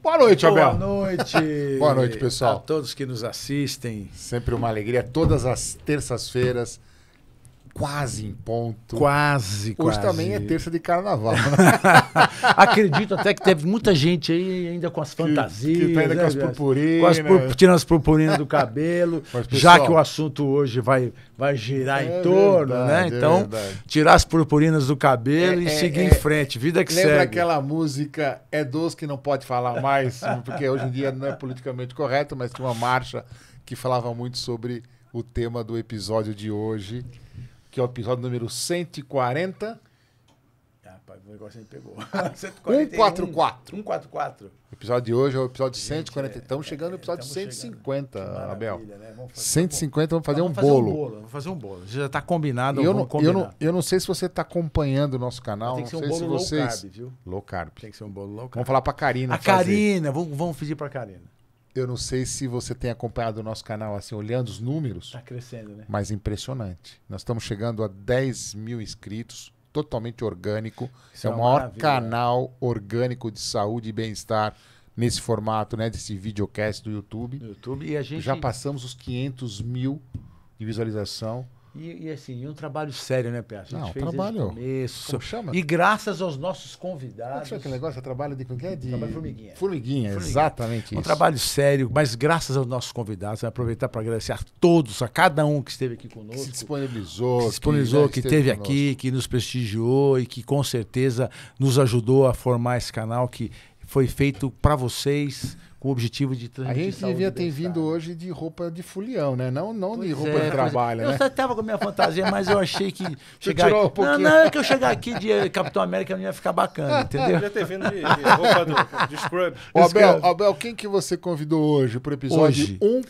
Boa noite, Abel. Boa noite. Boa noite, pessoal. A todos que nos assistem. Sempre uma alegria. Todas as terças-feiras, quase em ponto. Quase. Hoje também é terça de carnaval. Acredito até que teve muita gente aí ainda com as fantasias. Que tá ainda com as purpurinas. Tirando as purpurinas do cabelo. Mas, pessoal, já que o assunto hoje vai girar em torno, verdade, né? Então, tirar as purpurinas do cabelo e seguir em frente. Vida que segue. Lembra aquela música É Dos que não pode falar mais? Porque hoje em dia não é politicamente correto, mas tinha uma marcha que falava muito sobre o tema do episódio de hoje, que é o episódio número 140. Rapaz, o negócio me pegou. 144. 144. O episódio de hoje é o episódio 140. Estamos chegando no episódio 150, Abel. Né? 150, vamos fazer um fazer bolo. Vamos fazer um bolo. Já está combinado, Eu não sei se você está acompanhando o nosso canal. Tem que ser não um sei bolo se low vocês... carb, viu? Low carb. Tem que ser um bolo low carb. Vamos falar para a Karina. A Karina, vamos pedir para a Karina. Eu não sei se você tem acompanhado o nosso canal, assim, olhando os números. Está crescendo, né? Mas impressionante. Nós estamos chegando a 10 mil inscritos, totalmente orgânico. Isso é o uma maior maravilha. canal orgânico de saúde e bem-estar nesse formato, né? Desse videocast do YouTube. No YouTube. E a gente... Já passamos os 500 mil de visualização. E assim, um trabalho sério, né, Pé? A gente Não, fez trabalho. desde o começo. Como chama? E graças aos nossos Como convidados. chama aquele negócio? Trabalho de... Trabalho formiguinha. Formiguinha, exatamente Um isso. trabalho sério, mas graças aos nossos convidados, né, aproveitar para agradecer a todos, a cada um que esteve aqui conosco. Que se disponibilizou. Que esteve aqui, que nos prestigiou e que com certeza nos ajudou a formar esse canal que foi feito para vocês com o objetivo de A transmitir gente saúde devia e ter bem-estar. vindo hoje de roupa de fulião, né? Não de Pois roupa de trabalho, Eu né? só estava com a minha fantasia, mas eu achei que tirou um pouquinho. Não, é que eu chegar aqui de Capitão América não ia ficar bacana, entendeu? Podia ter vindo de roupa de scrub. Ô, Abel, quem que você convidou hoje pro episódio Hoje. 1?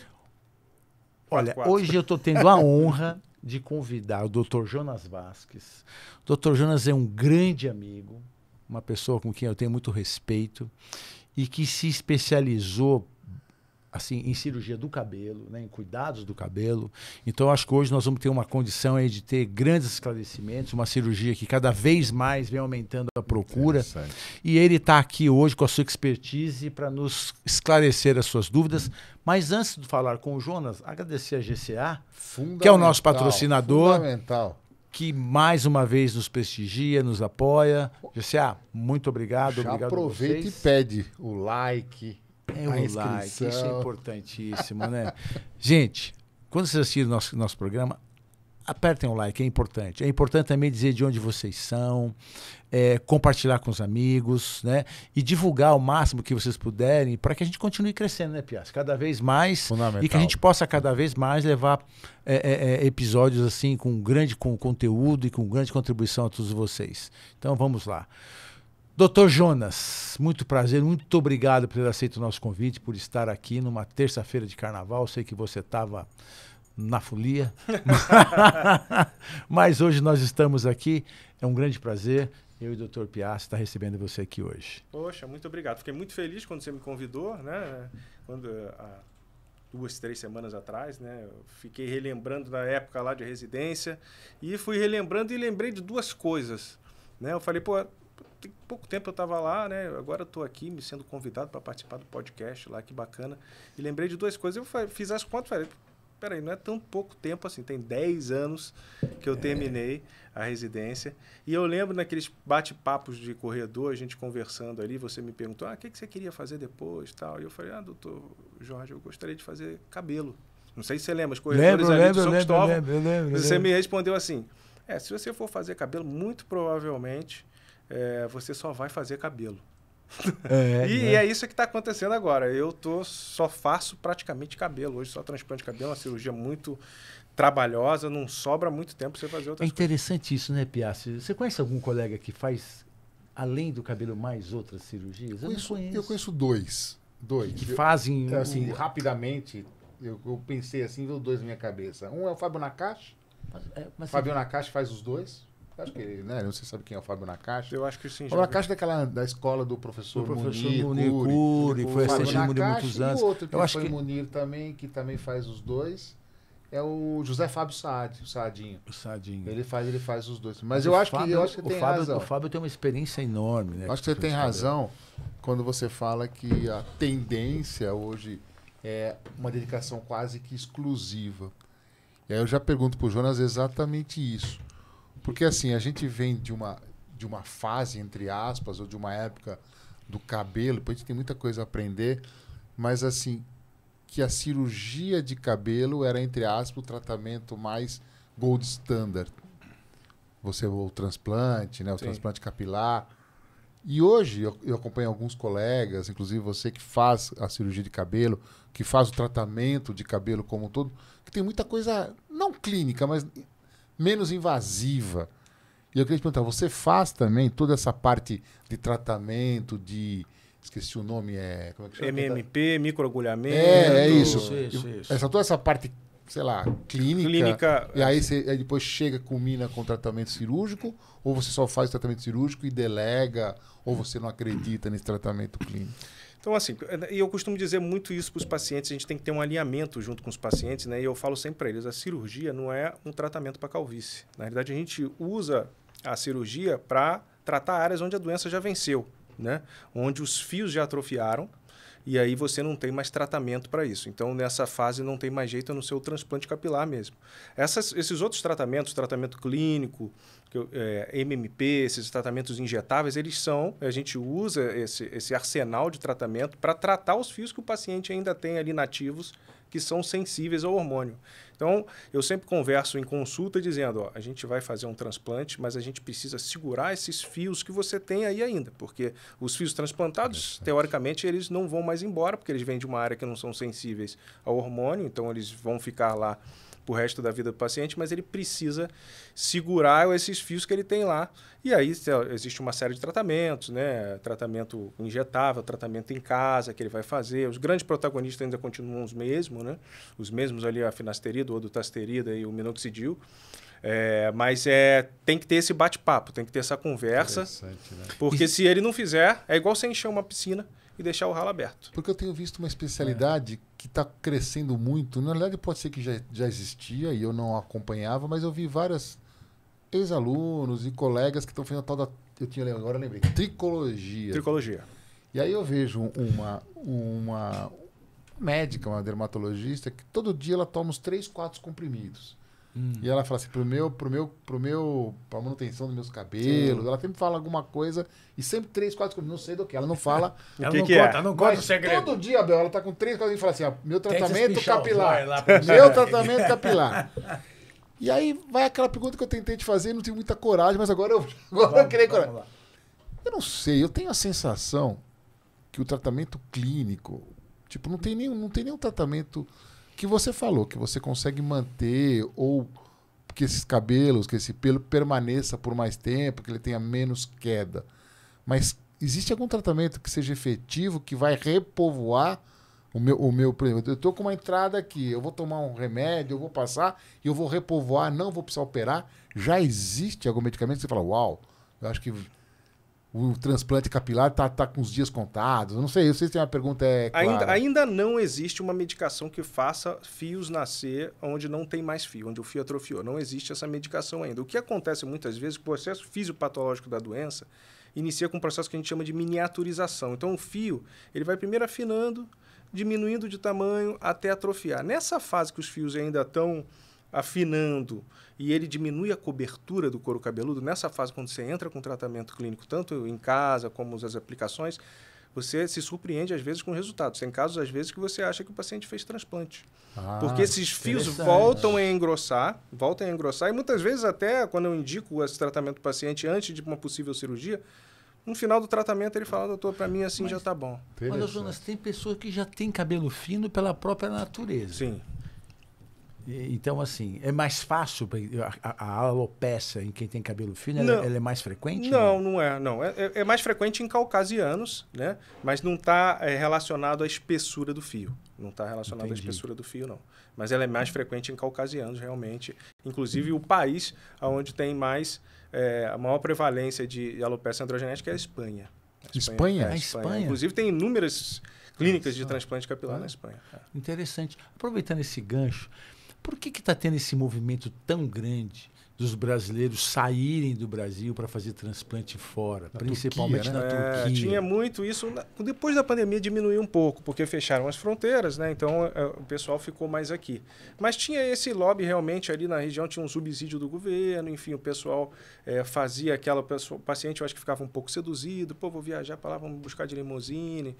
Olha, 4. hoje eu estou tendo a honra de convidar o Dr. Jonas Vasques. O Dr. Jonas é um grande amigo, uma pessoa com quem eu tenho muito respeito e que se especializou assim, em cirurgia do cabelo, né, em cuidados do cabelo. Então, eu acho que hoje nós vamos ter uma condição aí de ter grandes esclarecimentos, uma cirurgia que cada vez mais vem aumentando a procura. E ele está aqui hoje com a sua expertise para nos esclarecer as suas dúvidas. Mas antes de falar com o Jonas, agradecer a GCA, que é o nosso patrocinador, Fundamental. que mais uma vez nos prestigia, nos apoia. GCA, muito obrigado. Já obrigado aproveita e vocês. pede o like, É a o like, inscrição. isso é importantíssimo, né? Gente, quando vocês assistirem o nosso programa, apertem o like, é importante. É importante também dizer de onde vocês são, compartilhar com os amigos, né? E divulgar o máximo que vocês puderem para que a gente continue crescendo, né, Piaz? Cada vez mais. Fundamental. E que a gente possa cada vez mais levar episódios assim com grande conteúdo e com grande contribuição a todos vocês. Então vamos lá. Doutor Jonas, muito prazer, muito obrigado por ter aceito o nosso convite, por estar aqui numa terça-feira de carnaval. Sei que você estava na folia, mas hoje nós estamos aqui. É um grande prazer. Eu e o Dr. Piazza estar recebendo você aqui hoje. Poxa, muito obrigado. Fiquei muito feliz quando você me convidou, né? Quando, há 2, 3 semanas atrás, né? Eu fiquei relembrando da época lá de residência e fui relembrando e lembrei de 2 coisas, né? Eu falei, pô, tem pouco tempo eu estava lá, né? Agora eu estou aqui me sendo convidado para participar do podcast lá, que bacana. E lembrei de 2 coisas. Eu fiz as contas e falei, peraí, não é tão pouco tempo assim, tem 10 anos que eu terminei a residência. E eu lembro naqueles bate-papos de corredor, a gente conversando ali, você me perguntou, o que você queria fazer depois, tal. E eu falei, doutor Jorge, eu gostaria de fazer cabelo. Não sei se você lembra, os corredores ali de São Cristóvão. Lembro. Você me respondeu assim, se você for fazer cabelo, muito provavelmente você só vai fazer cabelo. E é isso que está acontecendo agora. Eu só faço praticamente cabelo. Hoje só transplante de cabelo, uma cirurgia muito trabalhosa, não sobra muito tempo para você fazer outras coisas. É interessante isso, né, Piazza? Você conhece algum colega que faz, além do cabelo, mais outras cirurgias? Eu não conheço. Eu conheço 2. Que fazem... Assim, rapidamente, eu pensei assim, veio 2 na minha cabeça. Um é o Fábio Nakashi. Fábio Nakashi faz os 2. Acho que ele, né? Não sei se sabe quem é o Fábio Nakashi. Eu acho que sim. O Fábio Nakashi da escola do professor Munir Curi, foi assistente de Munir muitos anos. E outro que eu acho foi que Munir também, que também faz os 2, é o José Fábio Saad, o Saadinho. O Saadinho. Ele faz os 2. Mas eu acho que tem razão. O Fábio tem uma experiência enorme, né? Acho que você tem razão. quando você fala que a tendência hoje é uma dedicação quase que exclusiva. E aí eu já pergunto para o Jonas exatamente isso. Porque assim, a gente vem de uma fase, entre aspas, ou de uma época do cabelo, depois a gente tem muita coisa a aprender, mas assim, que a cirurgia de cabelo era, entre aspas, o tratamento mais gold standard. O transplante, né? O transplante capilar. E hoje eu acompanho alguns colegas, inclusive você que faz a cirurgia de cabelo, que faz o tratamento de cabelo como um todo, que tem muita coisa, não clínica, mas menos invasiva. E eu queria te perguntar, você faz também toda essa parte de tratamento, de... Esqueci o nome, como é que chama? MMP, microagulhamento. É isso. Isso. Toda essa parte, sei lá, clínica. E aí você depois culmina com o tratamento cirúrgico, ou você só faz o tratamento cirúrgico e delega, ou você não acredita nesse tratamento clínico? Então, assim, eu costumo dizer muito isso para os pacientes, a gente tem que ter um alinhamento junto com os pacientes, né? E eu falo sempre para eles, a cirurgia não é um tratamento para calvície. Na realidade, a gente usa a cirurgia para tratar áreas onde a doença já venceu, né? Onde os fios já atrofiaram e aí você não tem mais tratamento para isso. Então, nessa fase não tem mais jeito a não ser o transplante capilar mesmo. Esses outros tratamentos, tratamento clínico, MMP, esses tratamentos injetáveis, a gente usa esse arsenal de tratamento para tratar os fios que o paciente ainda tem ali nativos, que são sensíveis ao hormônio. Então, eu sempre converso em consulta dizendo, a gente vai fazer um transplante, mas a gente precisa segurar esses fios que você tem aí ainda, porque os fios transplantados, teoricamente, eles não vão mais embora, porque eles vêm de uma área que não são sensíveis ao hormônio, então eles vão ficar lá o resto da vida do paciente, mas ele precisa segurar esses fios que ele tem lá. E aí existe uma série de tratamentos, né? Tratamento injetável, tratamento em casa que ele vai fazer. Os grandes protagonistas ainda continuam os mesmos, né? Os mesmos ali, a finasterida, o odutasterida e o minoxidil. Mas tem que ter esse bate-papo, tem que ter essa conversa, né? Porque se ele não fizer, é igual você encher uma piscina e deixar o ralo aberto. Porque eu tenho visto uma especialidade que está crescendo muito. Na verdade, pode ser que já existia e eu não acompanhava, mas eu vi vários ex-alunos e colegas que estão fazendo a tal da... Agora eu lembrei. Tricologia. Tricologia. E aí eu vejo uma médica, uma dermatologista, que todo dia ela toma uns 3, 4 comprimidos. E ela fala assim, pra manutenção dos meus cabelos, ela sempre fala alguma coisa, e sempre 3, 4 comprimidos, não sei do que, ela não fala. Ela não conta o segredo. Todo dia, Bel, ela tá com 3, 4 e fala assim, meu tratamento capilar. Meu tratamento capilar. E aí vai aquela pergunta que eu tentei te fazer, não tive muita coragem, mas agora eu criei coragem. Eu não sei, eu tenho a sensação que o tratamento clínico, tipo, não tem nenhum tratamento que você falou, que você consegue manter, ou que esses cabelos, que esse pelo permaneça por mais tempo, que ele tenha menos queda. Mas existe algum tratamento que seja efetivo, que vai repovoar o meu por exemplo, eu estou com uma entrada aqui, eu vou tomar um remédio, eu vou passar, e eu vou repovoar, não vou precisar operar. Já existe algum medicamento que você fala, uau, eu acho que o transplante capilar tá com os dias contados. Eu não sei se tem uma pergunta clara. Ainda não existe uma medicação que faça fios nascer onde não tem mais fio, onde o fio atrofiou. Não existe essa medicação ainda. O que acontece muitas vezes, o processo fisiopatológico da doença inicia com um processo que a gente chama de miniaturização. Então, o fio ele vai primeiro afinando, diminuindo de tamanho até atrofiar. Nessa fase que os fios ainda estão afinando e ele diminui a cobertura do couro cabeludo, nessa fase, quando você entra com tratamento clínico, tanto em casa como as aplicações, você se surpreende, às vezes, com resultados. Tem casos, às vezes, que você acha que o paciente fez transplante. Porque esses fios voltam a engrossar, e muitas vezes, até quando eu indico esse tratamento do paciente antes de uma possível cirurgia, no final do tratamento ele fala, doutor, para mim assim já está bom. Mas, Jonas, tem pessoas que já têm cabelo fino pela própria natureza. Sim. Então, assim, é mais fácil a alopécia em quem tem cabelo fino, ela é mais frequente? Não é. É mais frequente em caucasianos, né? Mas não está relacionado à espessura do fio. Não está relacionado à espessura do fio, não. Mas ela é mais frequente em caucasianos, realmente. Inclusive, o país onde tem mais a maior prevalência de alopecia androgenética é a Espanha. Espanha? A Espanha. Inclusive, tem inúmeras clínicas de transplante capilar na Espanha. Interessante. Aproveitando esse gancho, por que está tendo esse movimento tão grande dos brasileiros saírem do Brasil para fazer transplante fora, principalmente Turquia, na Turquia. Tinha muito isso. Depois da pandemia diminuiu um pouco, porque fecharam as fronteiras, né? Então o pessoal ficou mais aqui. Mas tinha esse lobby realmente ali na região, tinha um subsídio do governo, enfim, o pessoal fazia aquela pessoa, o paciente eu acho que ficava um pouco seduzido, pô, vou viajar para lá, vamos buscar de limusine.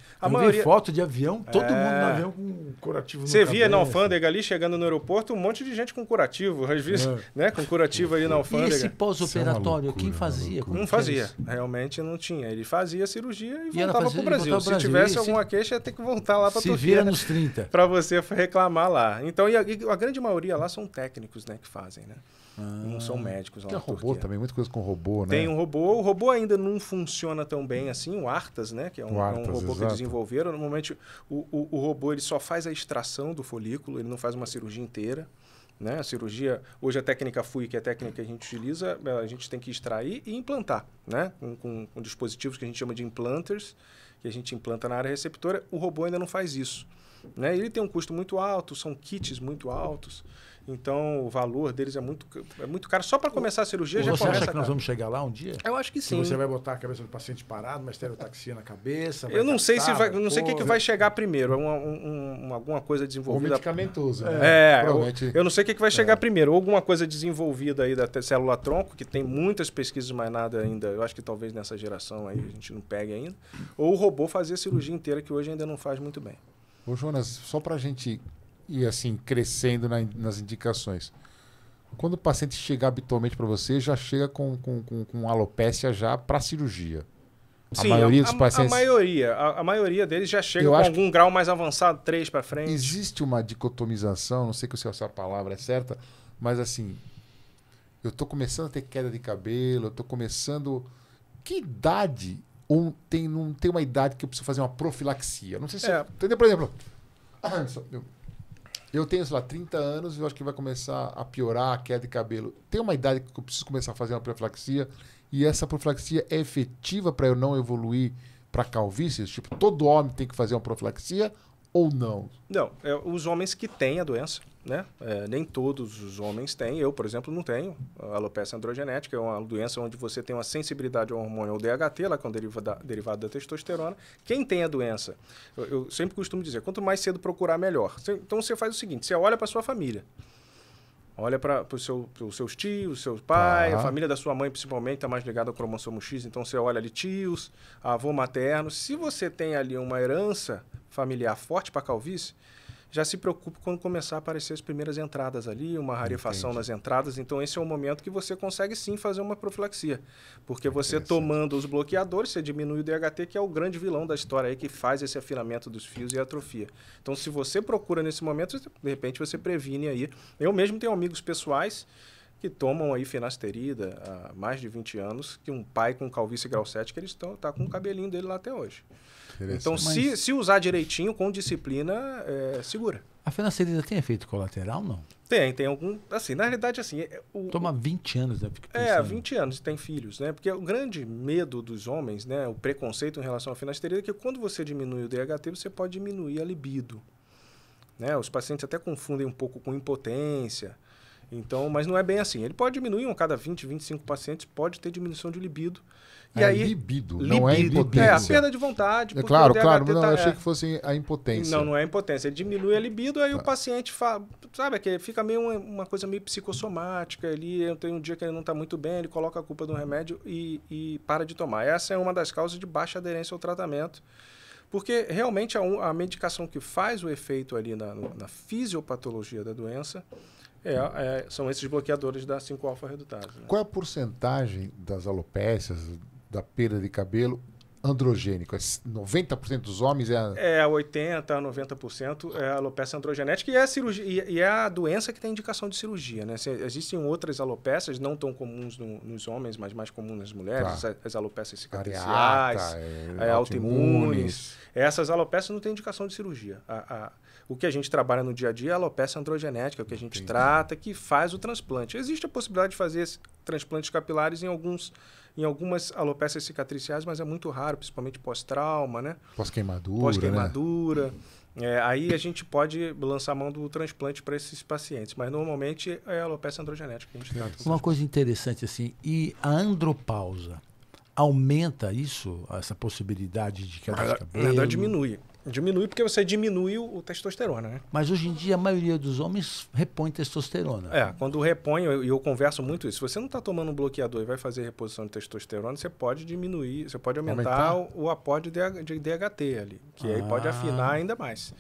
Vi foto de avião, todo mundo no avião com um curativo Você via na alfândega ali, chegando no aeroporto, um monte de gente com curativo, às vezes, né? Com curativo ali na alfândega. E esse pós-operatório, quem fazia? Não fazia, realmente não tinha. Ele fazia a cirurgia e voltava para o Brasil. Brasil. Se tivesse alguma queixa, ia ter que voltar lá para a Turquia. Se vira nos 30. Para você reclamar lá. Então, e a grande maioria lá são técnicos, né, que fazem, né? Não são médicos lá Tem na robô Turquia. também, muita coisa com robô, né? Tem um robô. O robô ainda não funciona tão bem assim, o Artas, né? Que é um robô que desenvolveram. Normalmente, o robô ele só faz a extração do folículo, ele não faz uma cirurgia inteira. Né? A cirurgia, hoje a técnica FUI, que é a técnica que a gente utiliza, a gente tem que extrair e implantar, né? Com dispositivos que a gente chama de implanters, que a gente implanta na área receptora. O robô ainda não faz isso, né? Ele tem um custo muito alto, são kits muito altos, então o valor deles é muito caro. Só para começar a cirurgia já começa. Você acha que nós vamos chegar lá um dia? Eu acho que sim. Você vai botar a cabeça do paciente parado, uma estereotaxia na cabeça? Eu não sei se vai, não sei o que vai chegar primeiro. Alguma coisa desenvolvida. Ou medicamentoso, né? Eu não sei o que vai chegar primeiro. Ou alguma coisa desenvolvida aí da célula tronco, que tem muitas pesquisas, mas nada ainda. Eu acho que talvez nessa geração aí a gente não pegue ainda. Ou o robô fazer a cirurgia inteira, que hoje ainda não faz muito bem. Ô, Jonas, só para a gente ir assim, crescendo nas indicações. Quando o paciente chega habitualmente para você, já chega com alopécia já para cirurgia. Sim, a maioria dos pacientes... A maioria deles já chega com algum grau mais avançado, 3 para frente. Existe uma dicotomização, não sei se essa palavra é certa, mas assim, eu estou começando a ter queda de cabelo, eu estou começando... Que idade... Não tem uma idade que eu preciso fazer uma profilaxia? Não sei se... Entendeu? Por exemplo... Eu tenho, sei lá, 30 anos e eu acho que vai começar a piorar a queda de cabelo. Tem uma idade que eu preciso começar a fazer uma profilaxia e essa profilaxia é efetiva para eu não evoluir para calvície? Tipo, todo homem tem que fazer uma profilaxia ou não? Não, os homens que têm a doença, né? Nem todos os homens têm. Eu, por exemplo, não tenho a alopecia androgenética. É uma doença onde você tem uma sensibilidade ao hormônio, ao DHT, lá, que é um derivado da testosterona. Quem tem a doença, eu sempre costumo dizer, quanto mais cedo procurar, melhor. Então você faz o seguinte, você olha para sua família. Olha para os seus tios, seu pai, a família da sua mãe principalmente está mais ligada ao cromossomo X, então você olha ali tios, avô materno. Se você tem ali uma herança familiar forte para calvície, já se preocupe quando começar a aparecer as primeiras entradas ali, uma rarefação nas entradas. Então, esse é o momento que você consegue sim fazer uma profilaxia. Porque você tomando os bloqueadores, você diminui o DHT, que é o grande vilão da história aí, que faz esse afinamento dos fios e atrofia. Então, se você procura nesse momento, de repente você previne aí. Eu mesmo tenho amigos pessoais que tomam aí finasterida há mais de 20 anos, que um pai com calvície grau 7, que eles tá com o cabelinho dele lá até hoje. Então, se usar direitinho, com disciplina, segura. A finasterida tem efeito colateral, não? Tem algum... Assim, na realidade, assim... Toma 20 anos, né? 20 anos, tem filhos, né? Porque o grande medo dos homens, né? O preconceito em relação à finasterida é que quando você diminui o DHT, você pode diminuir a libido. Né? Os pacientes até confundem um pouco com impotência. Então, mas não é bem assim. Ele pode diminuir, a cada 20, 25 pacientes pode ter diminuição de libido. E aí, libido, não é impotência. É a perda de vontade. Claro. Não, eu achei que fosse a impotência. Não é a impotência. Ele diminui a libido, aí o paciente sabe que fica meio uma coisa meio psicossomática. Tem um dia que ele não está muito bem, ele coloca a culpa do remédio e para de tomar. Essa é uma das causas de baixa aderência ao tratamento. Porque realmente a medicação que faz o efeito ali na fisiopatologia da doença são esses bloqueadores da 5-alfa-redutase. Né? Qual é a porcentagem das alopécias, da perda de cabelo androgênico? 90% dos homens 80% a 90% é a alopecia androgenética e é a cirurgia, e é a doença que tem indicação de cirurgia. Né? Existem outras alopécias, não tão comuns nos homens, mas mais comuns nas mulheres, as alopécias cicatriciais, autoimunes. Essas alopécias não têm indicação de cirurgia. O que a gente trabalha no dia a dia é a alopecia androgenética, o que a gente trata, que faz o transplante. Existe a possibilidade de fazer transplantes capilares em em algumas alopécias cicatriciais, mas é muito raro, principalmente pós-trauma, né? Pós-queimadura, Pós-queimadura. Aí a gente pode lançar a mão do transplante para esses pacientes, mas normalmente é a alopecia androgenética que a gente trata. Uma coisa interessante assim, e a andropausa aumenta isso, essa possibilidade de queda de cabelo? Na verdade, diminui. Diminui porque você diminui o testosterona, né? Mas hoje em dia a maioria dos homens repõe testosterona. Quando repõe, e eu converso muito isso, se você não está tomando um bloqueador e vai fazer reposição de testosterona, você pode diminuir, você pode aumentar o aporte de DHT ali, que aí pode afinar ainda mais.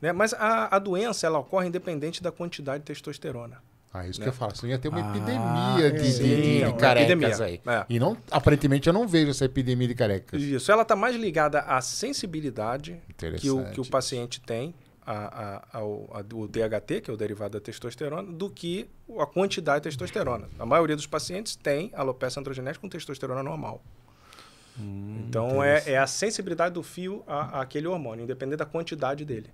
Né? Mas a doença, ela ocorre independente da quantidade de testosterona. Isso que eu falo. Você ia ter uma epidemia de carecas epidemia. aí. E não, aparentemente eu não vejo essa epidemia de carecas. Isso. Ela está mais ligada à sensibilidade que o paciente tem ao DHT, que é o derivado da testosterona, do que a quantidade de testosterona. A maioria dos pacientes tem alopecia androgenética com testosterona normal. Então, é a sensibilidade do fio àquele hormônio, independente da quantidade dele.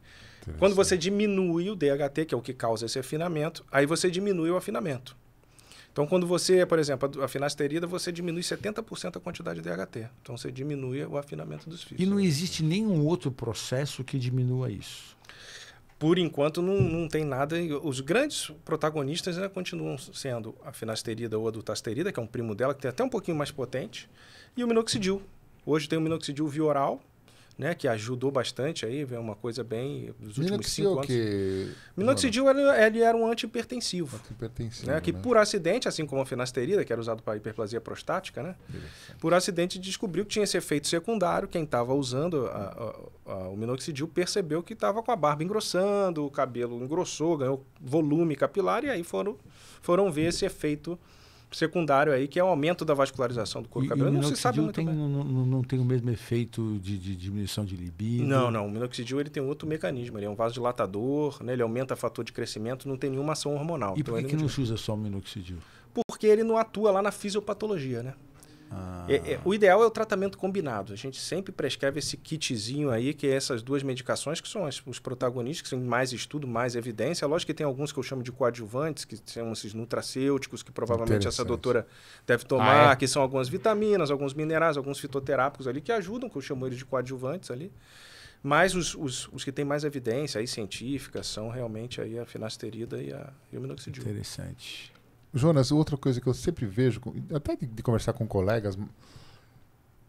Quando você diminui o DHT, que é o que causa esse afinamento, aí você diminui o afinamento. Então, quando você, por exemplo, a finasterida, você diminui 70% a quantidade de DHT. Então, você diminui o afinamento dos fios. E não existe nenhum outro processo que diminua isso? Por enquanto, não tem nada. Os grandes protagonistas, né, continuam sendo a finasterida ou a dutasterida, que é um primo dela, que tem até um pouquinho mais potente, e o minoxidil. Hoje tem o minoxidil via oral, né, que ajudou bastante aí, é uma coisa bem dos últimos 5 anos. Minoxidil ele era um antihipertensivo. Né, que por acidente, assim como a finasterida, que era usado para hiperplasia prostática, né, por acidente descobriu que tinha esse efeito secundário. Quem estava usando o minoxidil percebeu que estava com a barba engrossando, o cabelo engrossou, ganhou volume capilar, e aí foram ver esse efeito secundário aí, que é o aumento da vascularização do couro cabeludo. Não se sabe muito bem. Não tem o mesmo efeito de diminuição de libido? Não. O minoxidil ele tem outro mecanismo. Ele é um vasodilatador, né? Ele aumenta o fator de crescimento, não tem nenhuma ação hormonal. E por que não se usa só o minoxidil? Porque ele não atua lá na fisiopatologia, né? O ideal é o tratamento combinado. A gente sempre prescreve esse kitzinho aí, que é essas duas medicações, que são os protagonistas, que têm mais estudo, mais evidência. Lógico que tem alguns que eu chamo de coadjuvantes, que são esses nutracêuticos, que provavelmente essa doutora deve tomar, que são algumas vitaminas, alguns minerais, alguns fitoterápicos ali, que ajudam, que eu chamo eles de coadjuvantes ali. Mas os que têm mais evidência aí, científica, são realmente aí a finasterida e o minoxidil. Interessante. Jonas, outra coisa que eu sempre vejo, até de conversar com colegas,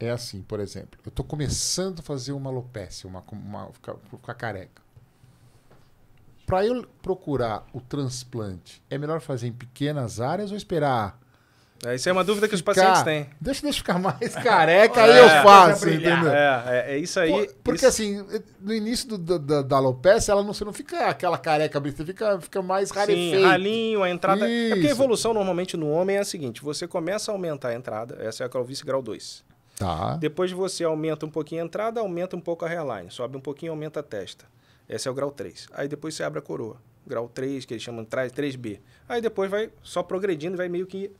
é assim, por exemplo, eu estou começando a fazer uma alopécia, ficar careca. Para eu procurar o transplante, é melhor fazer em pequenas áreas ou esperar? Isso é uma dúvida que os pacientes têm. Deixa eu ficar mais careca, aí eu faço, entendeu? É isso aí. Porque assim, no início da alopecia, você não fica aquela careca, você fica mais rarefeito. Sim, ralinho, a entrada... É porque a evolução normalmente no homem é a seguinte, você começa a aumentar a entrada, essa é a calvície grau 2. Tá. Depois você aumenta um pouquinho a entrada, aumenta um pouco a hairline, sobe um pouquinho, aumenta a testa. Esse é o grau 3. Aí depois você abre a coroa. Grau 3, que eles chamam de 3B. Aí depois vai só progredindo, vai meio que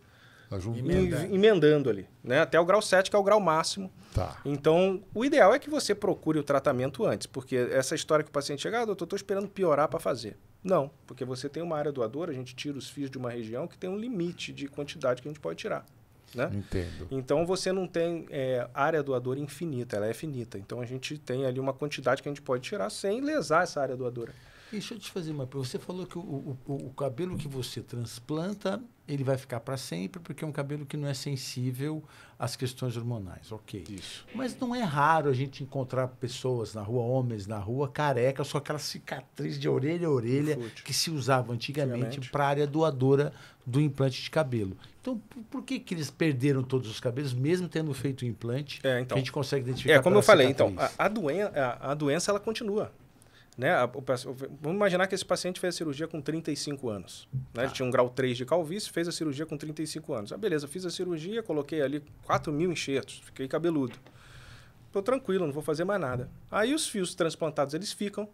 emendando ali, né? Até o grau 7, que é o grau máximo. Tá. Então, o ideal é que você procure o tratamento antes, porque essa história que o paciente chega, doutor, estou esperando piorar para fazer. Não, porque você tem uma área doadora, a gente tira os fios de uma região que tem um limite de quantidade que a gente pode tirar. Né? Entendo. Então, você não tem área doadora infinita, ela é finita. Então, a gente tem ali uma quantidade que a gente pode tirar sem lesar essa área doadora. Deixa eu te fazer uma pergunta. Você falou que o cabelo que você transplanta, ele vai ficar para sempre, porque é um cabelo que não é sensível às questões hormonais. Ok. Isso. Mas não é raro a gente encontrar pessoas na rua, homens na rua, careca, só aquela cicatriz de orelha a orelha que se usava antigamente para a área doadora do implante de cabelo. Então, por que eles perderam todos os cabelos, mesmo tendo feito o implante, que a gente consegue identificar? Como eu falei, então, a doença ela continua. Né? Vamos imaginar que esse paciente fez a cirurgia com 35 anos. Né? Ele tinha um grau 3 de calvície, fez a cirurgia com 35 anos. Beleza, fiz a cirurgia, coloquei ali 4.000 enxertos, fiquei cabeludo. Estou tranquilo, não vou fazer mais nada. Aí os fios transplantados, eles ficam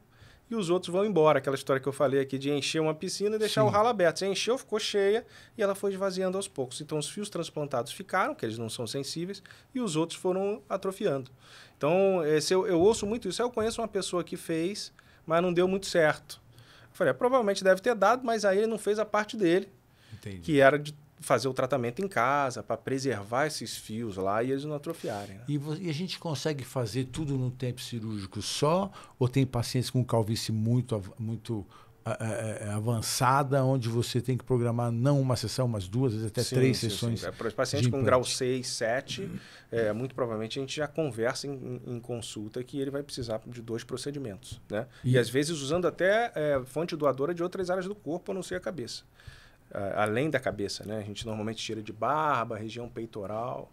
e os outros vão embora. Aquela história que eu falei aqui de encher uma piscina e deixar o ralo aberto. Você encheu, ficou cheia e ela foi esvaziando aos poucos. Então, os fios transplantados ficaram, que eles não são sensíveis, e os outros foram atrofiando. Então, eu ouço muito isso. Eu conheço uma pessoa que fez, mas não deu muito certo. Eu falei, provavelmente deve ter dado, mas aí ele não fez a parte dele, que era de fazer o tratamento em casa, para preservar esses fios lá e eles não atrofiarem. Né? E a gente consegue fazer tudo no tempo cirúrgico só? Ou tem pacientes com calvície muito avançada, onde você tem que programar não uma sessão, mas 2, às vezes até 3 sessões? Sim. Para os pacientes com grau 6, 7, muito provavelmente a gente já conversa em consulta que ele vai precisar de 2 procedimentos. Né? E às vezes usando até fonte doadora de outras áreas do corpo, a não ser a cabeça. Além da cabeça, né? A gente normalmente tira de barba, região peitoral,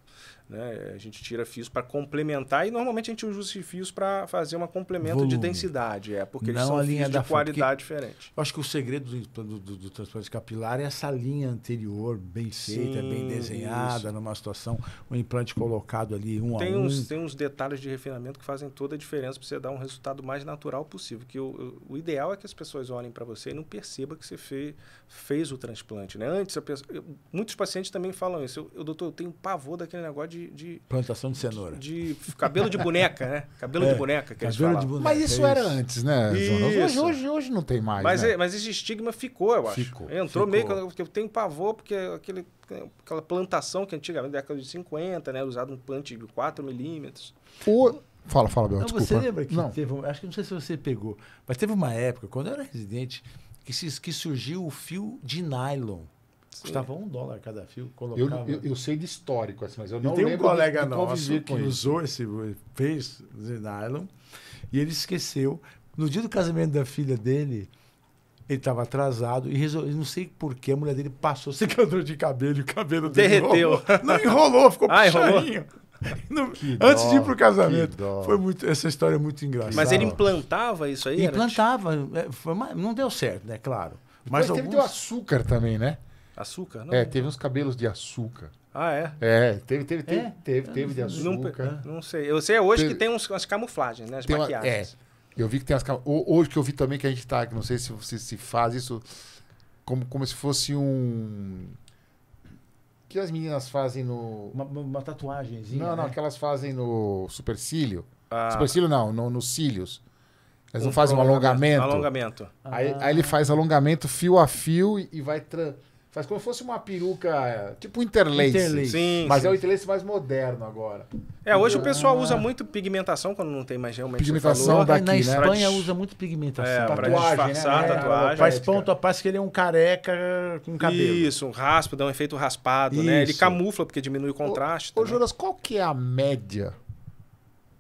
né? A gente tira fios para complementar e normalmente a gente usa esses fios para fazer um complemento de densidade, porque eles são fios de qualidade diferente. Eu acho que o segredo do transplante capilar é essa linha anterior bem feita, bem desenhada, numa situação, um implante colocado ali um a um. Tem uns detalhes de refinamento que fazem toda a diferença para você dar um resultado mais natural possível. Que o ideal é que as pessoas olhem para você e não percebam que você fez o transplante. Né? Antes, muitos pacientes também falam isso. Doutor, eu tenho pavor daquele negócio de plantação de cenoura. De cabelo de boneca, né? Cabelo de boneca, que eles falam. Mas isso era antes, né, Jonas? Hoje não tem mais, mas esse estigma ficou, eu acho. Entrou meio que eu tenho pavor, porque aquela plantação que antigamente, na década de 50, né? Usado um implante de 4 milímetros. Fala, Bel, desculpa. Você lembra que teve... Acho que não sei se você pegou, mas teve uma época, quando eu era residente, que surgiu o fio de nylon. Custava $1 cada fio. Eu sei de histórico, assim, mas eu não lembro. Tem um colega nosso que usou fez de nylon, e ele esqueceu. No dia do casamento da filha dele, ele estava atrasado e não sei porquê, a mulher dele passou secador de cabelo e o cabelo dele derreteu. Não enrolou, ficou puxadinho. Antes de ir pro casamento. Essa história é muito engraçada. Mas ele implantava isso aí? Implantava. Não deu certo, né? Claro. Mas teve o açúcar também, né? Açúcar? Não. Teve uns cabelos de açúcar. Ah, é? Teve de açúcar. Não sei. Eu sei hoje que tem umas camuflagens, né? As maquiagens. Eu vi que tem hoje que eu vi também que a gente tá, não sei se faz isso como se fosse um... que as meninas fazem no... Uma tatuagemzinha. Não, que elas fazem no supercílio. Supercílio não, nos cílios. Eles não fazem um alongamento. Aí ele faz alongamento fio a fio e vai... Faz como se fosse uma peruca, tipo um interlace. Sim, mas é o interlace mais moderno agora. Hoje o pessoal usa muito pigmentação quando não tem mais realmente pigmentação daqui, na Espanha usa muito pigmentação. Para disfarçar a tatuagem. Faz ponto, parece que ele é um careca com cabelo. Isso, um raspo, dá um efeito raspado, né? Ele camufla porque diminui o contraste. Ô Jonas, qual que é a média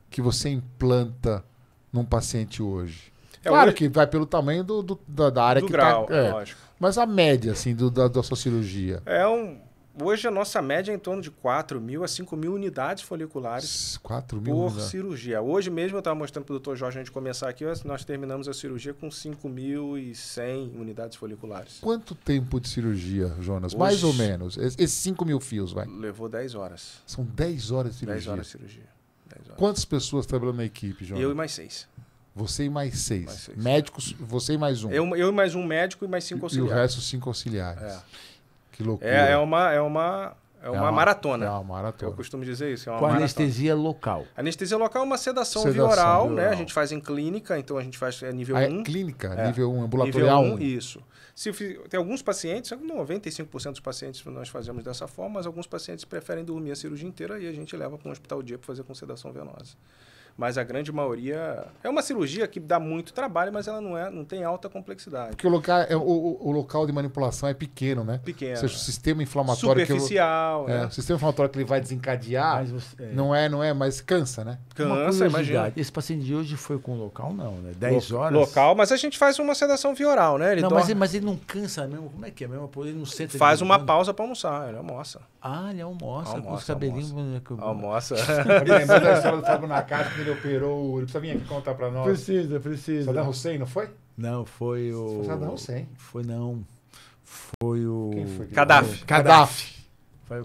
que você implanta num paciente hoje? Claro que vai pelo tamanho da área do que grau, tá... lógico. Mas a média, assim, da sua cirurgia? Hoje a nossa média é em torno de 4.000 a 5.000 unidades foliculares 4.000 por cirurgia. Hoje mesmo eu estava mostrando para o Dr. Jorge, antes de começar aqui, nós terminamos a cirurgia com 5.100 unidades foliculares. Quanto tempo de cirurgia, Jonas? Hoje, mais ou menos. Esses 5.000 fios, vai? Levou 10 horas. São 10 horas de cirurgia? 10 horas de cirurgia. 10 horas. Quantas pessoas trabalhando na equipe, Jonas? Eu e mais 6. Você e mais 6. Médicos, você e mais um. Eu e mais um médico e mais 5 auxiliares. E o resto 5 auxiliares. Que loucura. É uma maratona. É uma maratona. Eu costumo dizer isso. Com anestesia local. Anestesia local é uma sedação via oral, né? A gente faz em clínica, então a gente faz nível 1. Clínica, nível 1, ambulatorial 1. Isso. Tem alguns pacientes, 95% dos pacientes nós fazemos dessa forma, mas alguns pacientes preferem dormir a cirurgia inteira e a gente leva para um hospital dia para fazer com sedação venosa. Mas a grande maioria... É uma cirurgia que dá muito trabalho, mas ela não tem alta complexidade. Porque o local de manipulação é pequeno, né? Pequeno. Ou seja, o sistema inflamatório... Superficial. O sistema inflamatório que ele vai desencadear não é, mas cansa, né? Cansa, imagina. Esse paciente de hoje foi com local, não, né? 10 horas? Local, mas a gente faz uma sedação via oral, né? Mas ele não cansa mesmo? Como é que é mesmo? Ele não senta... Faz uma pausa para almoçar, ele almoça. Ele almoça com os cabelinhos... Almoça. Lembrando da história do Fábio Nakati, ele operou... Ele precisa vir aqui contar pra nós. Precisa. Saddam Hussein, não foi? Não, foi o... Foi Saddam Hussein. Foi o... Quem foi? Gaddafi.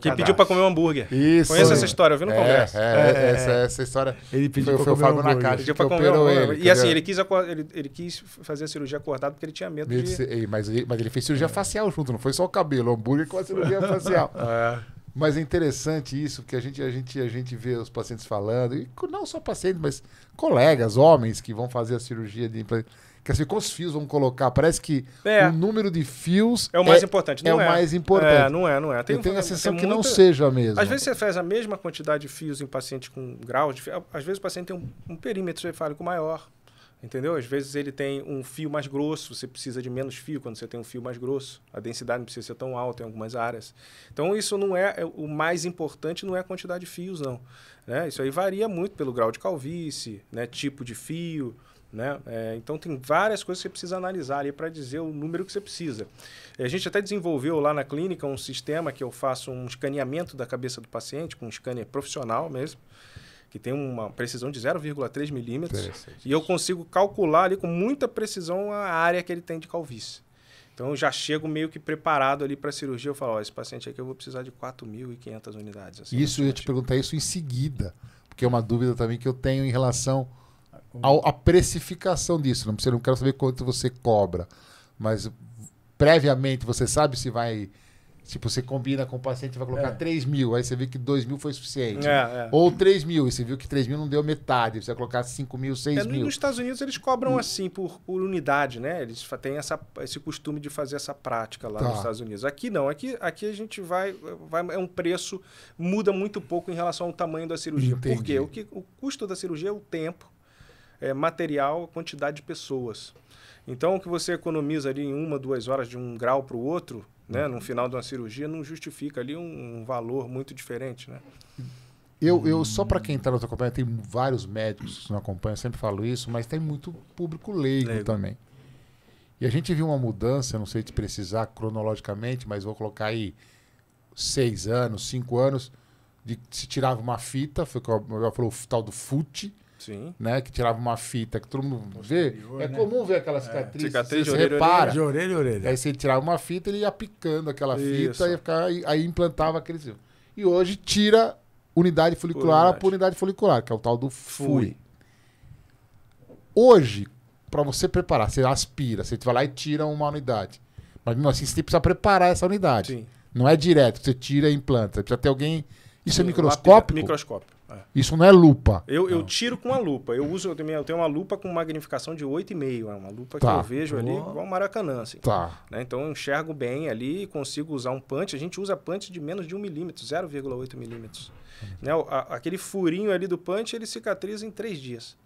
Que pediu pra comer um hambúrguer. Isso. Conheço essa história, eu vi no congresso. Essa história. Ele pediu foi o Fábio Nakati que operou ele. E assim, ele quis fazer a cirurgia acordado porque ele tinha medo de... Mas ele fez cirurgia facial junto, não foi só o cabelo, o hambúrguer com a cirurgia facial. Mas é interessante isso, porque a gente vê os pacientes falando, e não só pacientes, mas colegas, homens que vão fazer a cirurgia de implante. Quer dizer, quantos fios vão colocar? Parece que o número de fios é o mais importante. Não é o mais importante. Não é. Eu tenho a sensação que não seja mesmo. Às vezes você faz a mesma quantidade de fios em paciente com grau de fio. Às vezes o paciente tem um perímetro cefálico maior. Entendeu? Às vezes ele tem um fio mais grosso, você precisa de menos fio quando você tem um fio mais grosso. A densidade não precisa ser tão alta em algumas áreas. Então, isso não é o mais importante, não é a quantidade de fios, não. Né? Isso aí varia muito pelo grau de calvície, né? Tipo de fio. Né? Então, tem várias coisas que você precisa analisar ali para dizer o número que você precisa. A gente até desenvolveu lá na clínica um sistema que eu faço um escaneamento da cabeça do paciente, com um scanner profissional mesmo, que tem uma precisão de 0,3 milímetros, e eu consigo calcular ali com muita precisão a área que ele tem de calvície. Então, eu já chego meio que preparado ali para a cirurgia, eu falo, esse paciente aqui eu vou precisar de 4.500 unidades. Assim, isso, eu ia te perguntar isso em seguida, porque é uma dúvida também que eu tenho em relação à precificação disso. Não quero saber quanto você cobra, mas previamente você sabe se vai... Tipo, você combina com o paciente e vai colocar 3 mil, aí você vê que 2 mil foi suficiente. Ou 3 mil, e você viu que 3 mil não deu metade, você vai colocar 5 mil, 6 mil. Nos Estados Unidos eles cobram assim por unidade, né? Eles têm esse costume de fazer essa prática lá nos Estados Unidos. Aqui não, aqui a gente vai é um preço, muda muito pouco em relação ao tamanho da cirurgia. Entendi. Por quê? O custo da cirurgia é o tempo, material, a quantidade de pessoas. Então, o que você economiza ali em 1, 2 horas de um grau para o outro, né, no final de uma cirurgia, não justifica ali um valor muito diferente, né? Eu só para quem está nos acompanhando, tem vários médicos que nos acompanham, eu sempre falo isso, mas tem muito público leigo também. E a gente viu uma mudança, não sei te precisar cronologicamente, mas vou colocar aí 6 anos, 5 anos, de se tirava uma fita, foi o que eu falou, o tal do FUT, Sim. Né, que tirava uma fita que todo mundo vê. É comum ver aquela cicatriz. Cicatriz você de orelha, repara. De orelha a orelha. Aí você tirava uma fita, ele ia picando aquela Isso. fita e ficava, aí implantava aquele fio. E hoje tira unidade folicular por unidade folicular, que é o tal do FUI. Hoje, para você preparar, você aspira, você vai lá e tira uma unidade. Mas mesmo assim, você precisa preparar essa unidade. Sim. Não é direto, você tira e implanta. Você precisa ter alguém... Isso é microscópico? Microscópio. Isso não é lupa. Eu tiro com a lupa. Eu tenho uma lupa com magnificação de 8,5. É uma lupa que eu vejo ali igual Maracanã. Assim. Né? Então eu enxergo bem ali e consigo usar um punch. A gente usa punch de menos de 1 milímetro, 0,8 milímetros. Né? Aquele furinho ali do punch, ele cicatriza em 3 dias.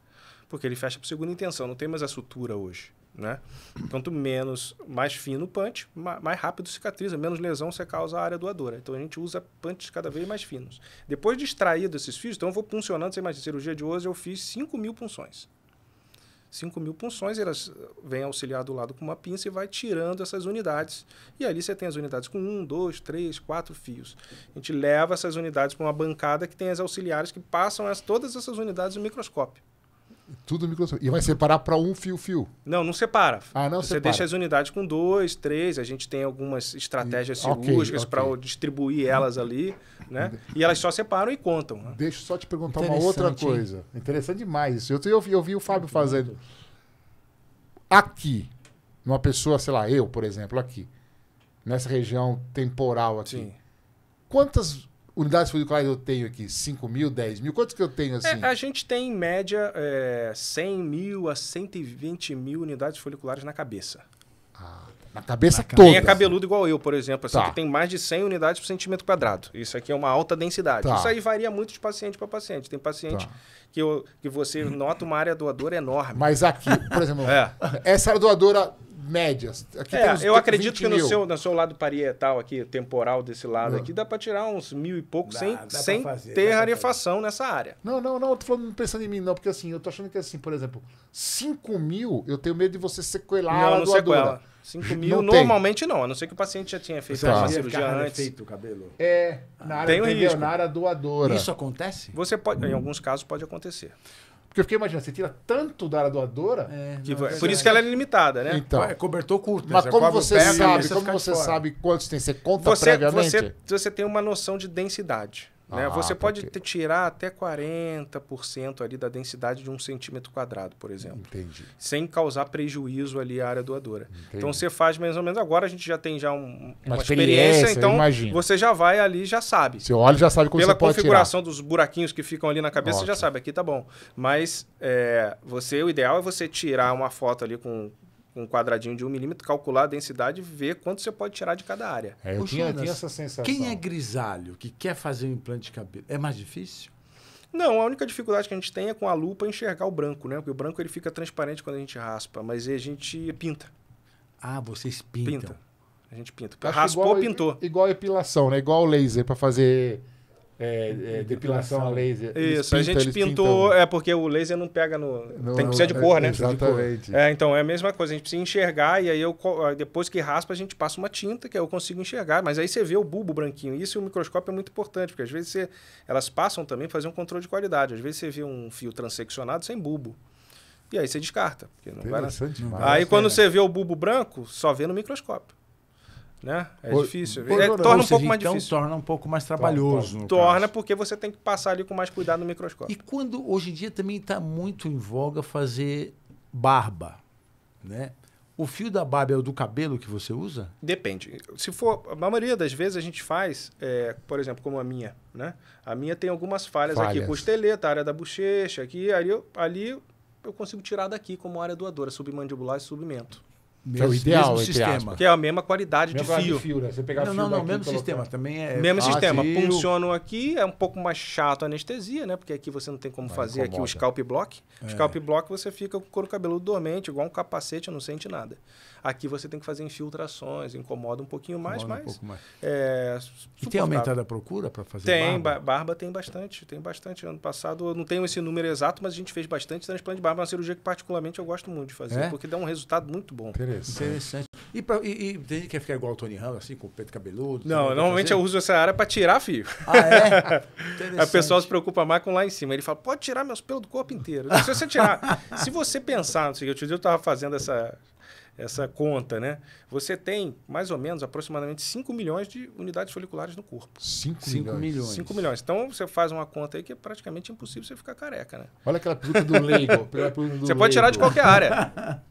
Porque ele fecha para segunda intenção. Não tem mais a sutura hoje. Né? Quanto mais fino o punch, mais rápido cicatriza, menos lesão você causa a área doadora. Então a gente usa punches cada vez mais finos. Depois de extrair desses fios, então eu vou puncionando. Você imagina, cirurgia de hoje eu fiz 5.000 punções. 5.000 punções, elas vêm auxiliar do lado com uma pinça e vai tirando essas unidades. E ali você tem as unidades com 1, 2, 3, 4 fios. A gente leva essas unidades para uma bancada que tem as auxiliares que passam todas essas unidades no microscópio. Tudo microscópio. E vai separar para um fio-fio? Não separa. Não Você separa. deixa as unidades com 2, 3. A gente tem algumas estratégias cirúrgicas para distribuir elas ali, né? E elas só separam e contam. Né? Deixa eu só te perguntar uma outra coisa. Interessante demais isso. Eu vi o Fábio fazendo. Aqui, numa pessoa, sei lá, eu, por exemplo, aqui, nessa região temporal aqui, Sim. quantas unidades foliculares eu tenho aqui? 5 mil, 10 mil? Quantos que eu tenho assim? A gente tem, em média, 100 mil a 120 mil unidades foliculares na cabeça. Na cabeça toda. Quem é cabeludo igual eu, por exemplo, assim, Tá. que tem mais de 100 unidades por centímetro quadrado. Isso aqui é uma alta densidade. Tá. Isso aí varia muito de paciente para paciente. Tem paciente que você nota uma área doadora enorme. Mas aqui, por exemplo, essa área doadora média. Aqui tem uns eu acredito 20 que mil. no seu lado parietal aqui, temporal desse lado aqui, dá para tirar uns 1.000 e pouco sem ter rarefação nessa área. Não, eu tô falando pensando em mim, não, porque assim, eu tô achando que assim, por exemplo, 5 mil, eu tenho medo de você sequelar a Não doadora. sequela. 5 mil, Não tem. normalmente não, a não ser que o paciente já tinha feito uma cirurgia antes. o cabelo. Na área, Tem um risco. na área doadora. Isso acontece? Você pode, em alguns casos pode acontecer. Porque eu fiquei imaginando, você tira tanto da área doadora. Por isso que ela é limitada, né? Então, É cobertor curto. mas como você sabe, sabe quantos tem? Você conta previamente? Você tem uma noção de densidade. Né? Você pode porque- tirar até 40% ali da densidade de 1 centímetro quadrado, por exemplo. Entendi. Sem causar prejuízo ali à área doadora. Entendi. Então você faz mais ou menos agora, a gente já tem já uma experiência, experiência, então imagino. você já vai ali e já sabe. Você olha e já sabe como Pela você pode configuração dos buraquinhos que ficam ali na cabeça, você já Ótimo. sabe, aqui tá bom. Mas o ideal é você tirar uma foto ali com um quadradinho de 1 milímetro, calcular a densidade e ver quanto você pode tirar de cada área. tirar. Eu Ô, tinha Jonas, essa sensação. Quem é grisalho, que quer fazer um implante de cabelo, é mais difícil? Não, a única dificuldade que a gente tem é com a lupa enxergar o branco, né? Porque o branco ele fica transparente quando a gente raspa, mas a gente pinta. Ah, vocês pintam. Pinta. A gente pinta. Acho Raspou, igual, pintou. Igual a epilação, né? Igual o laser para fazer depilação a laser. Eles Isso, a gente eles pintou, pintam porque o laser não pega no... no- tem que ser de cor, né? Exatamente. Então é a mesma coisa, a gente precisa enxergar e aí depois que raspa a gente passa uma tinta que aí eu consigo enxergar, mas aí você vê o bulbo branquinho. Isso o microscópio é muito importante, porque às vezes elas passam também para fazer um controle de qualidade. Às vezes você vê um fio transeccionado sem bulbo. E aí você descarta, porque não vai nascer. Interessante demais. Aí quando você vê o bulbo branco, só vê no microscópio. Né? É difícil. Jonas, Torna Ou um pouco seja, mais então, difícil. torna um pouco mais trabalhoso. no Torna caso. porque você tem que passar ali com mais cuidado no microscópio. E quando hoje em dia também está muito em voga fazer barba, né? O fio da barba é o do cabelo que você usa? Depende. Se for, a maioria das vezes a gente faz, por exemplo, como a minha, né? A minha tem algumas falhas aqui, costeleta, área da bochecha, aqui, ali eu consigo tirar daqui como área doadora, submandibular e submento. Que é o ideal, mesmo entre sistema. aspas. Que é a mesma qualidade Mesmo de fio. né? Você pegar Não, fio não, daqui e mesmo colocar- sistema. Também é Mesmo sistema. fácil. Puncionam aqui, é um pouco mais chato a anestesia, né? Porque aqui você não tem como Vai, fazer aqui o incomoda. scalp block. O scalp block você fica com o couro cabeludo dormente, igual um capacete, não sente nada. Aqui você tem que fazer infiltrações, incomoda um pouquinho mais, Incomoda um mas pouco mais. é E tem suportável. aumentado a procura para fazer Tem, barba? barba tem bastante. Ano passado, eu não tenho esse número exato, mas a gente fez bastante transplante de barba. É uma cirurgia que particularmente eu gosto muito de fazer, É? porque dá um resultado muito bom. Interessante. Interessante. E tem gente que quer ficar igual o Tony Ramos, assim, com o peito cabeludo? Não, também quer normalmente fazer? eu uso essa área para tirar fio. Ah, é? A pessoa se preocupa mais com lá em cima. Ele fala, pode tirar meus pelos do corpo inteiro. Se você tirar... se você pensar, não sei, outro dia eu estava fazendo essa conta, né? Você tem, mais ou menos, aproximadamente 5 milhões de unidades foliculares no corpo. 5 5 milhões. 5 milhões. Então, você faz uma conta aí que é praticamente impossível você ficar careca, né? Olha aquela pergunta do leigo. Você pode tirar de qualquer área.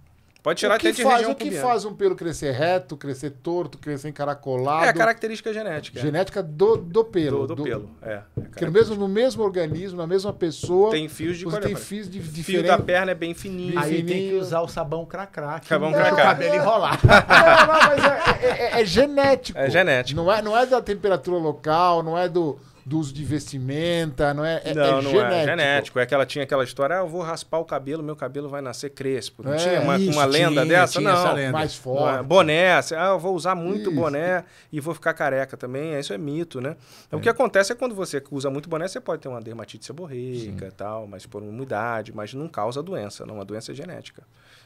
Pode tirar até de região O que pubiana. faz um pelo crescer reto, crescer torto, crescer encaracolado? É a característica genética. Genética do pelo. do pelo. Porque no mesmo organismo, na mesma pessoa, Tem fios de você cor. tem fios de Fio diferentes. da perna é bem fininho. Aí tem que fininho. usar o sabão cracrá. Que Sabão não deixa cracrá. o cabelo enrolar. Não, mas é genético. É genético. Não é da temperatura local, não é do uso de vestimenta, não é, Não, é não genético. é genético. Tinha aquela história, eu vou raspar o cabelo, meu cabelo vai nascer crespo. Não É, tinha uma isso, lenda tinha dessa? essa Não. lenda. Mais Não é. forte. Boné, eu vou usar muito Isso. boné e vou ficar careca também. Isso é mito, né? O que acontece é quando você usa muito boné, você pode ter uma dermatite seborreica e tal, mas por umidade, mas não causa doença, não. A doença é genética.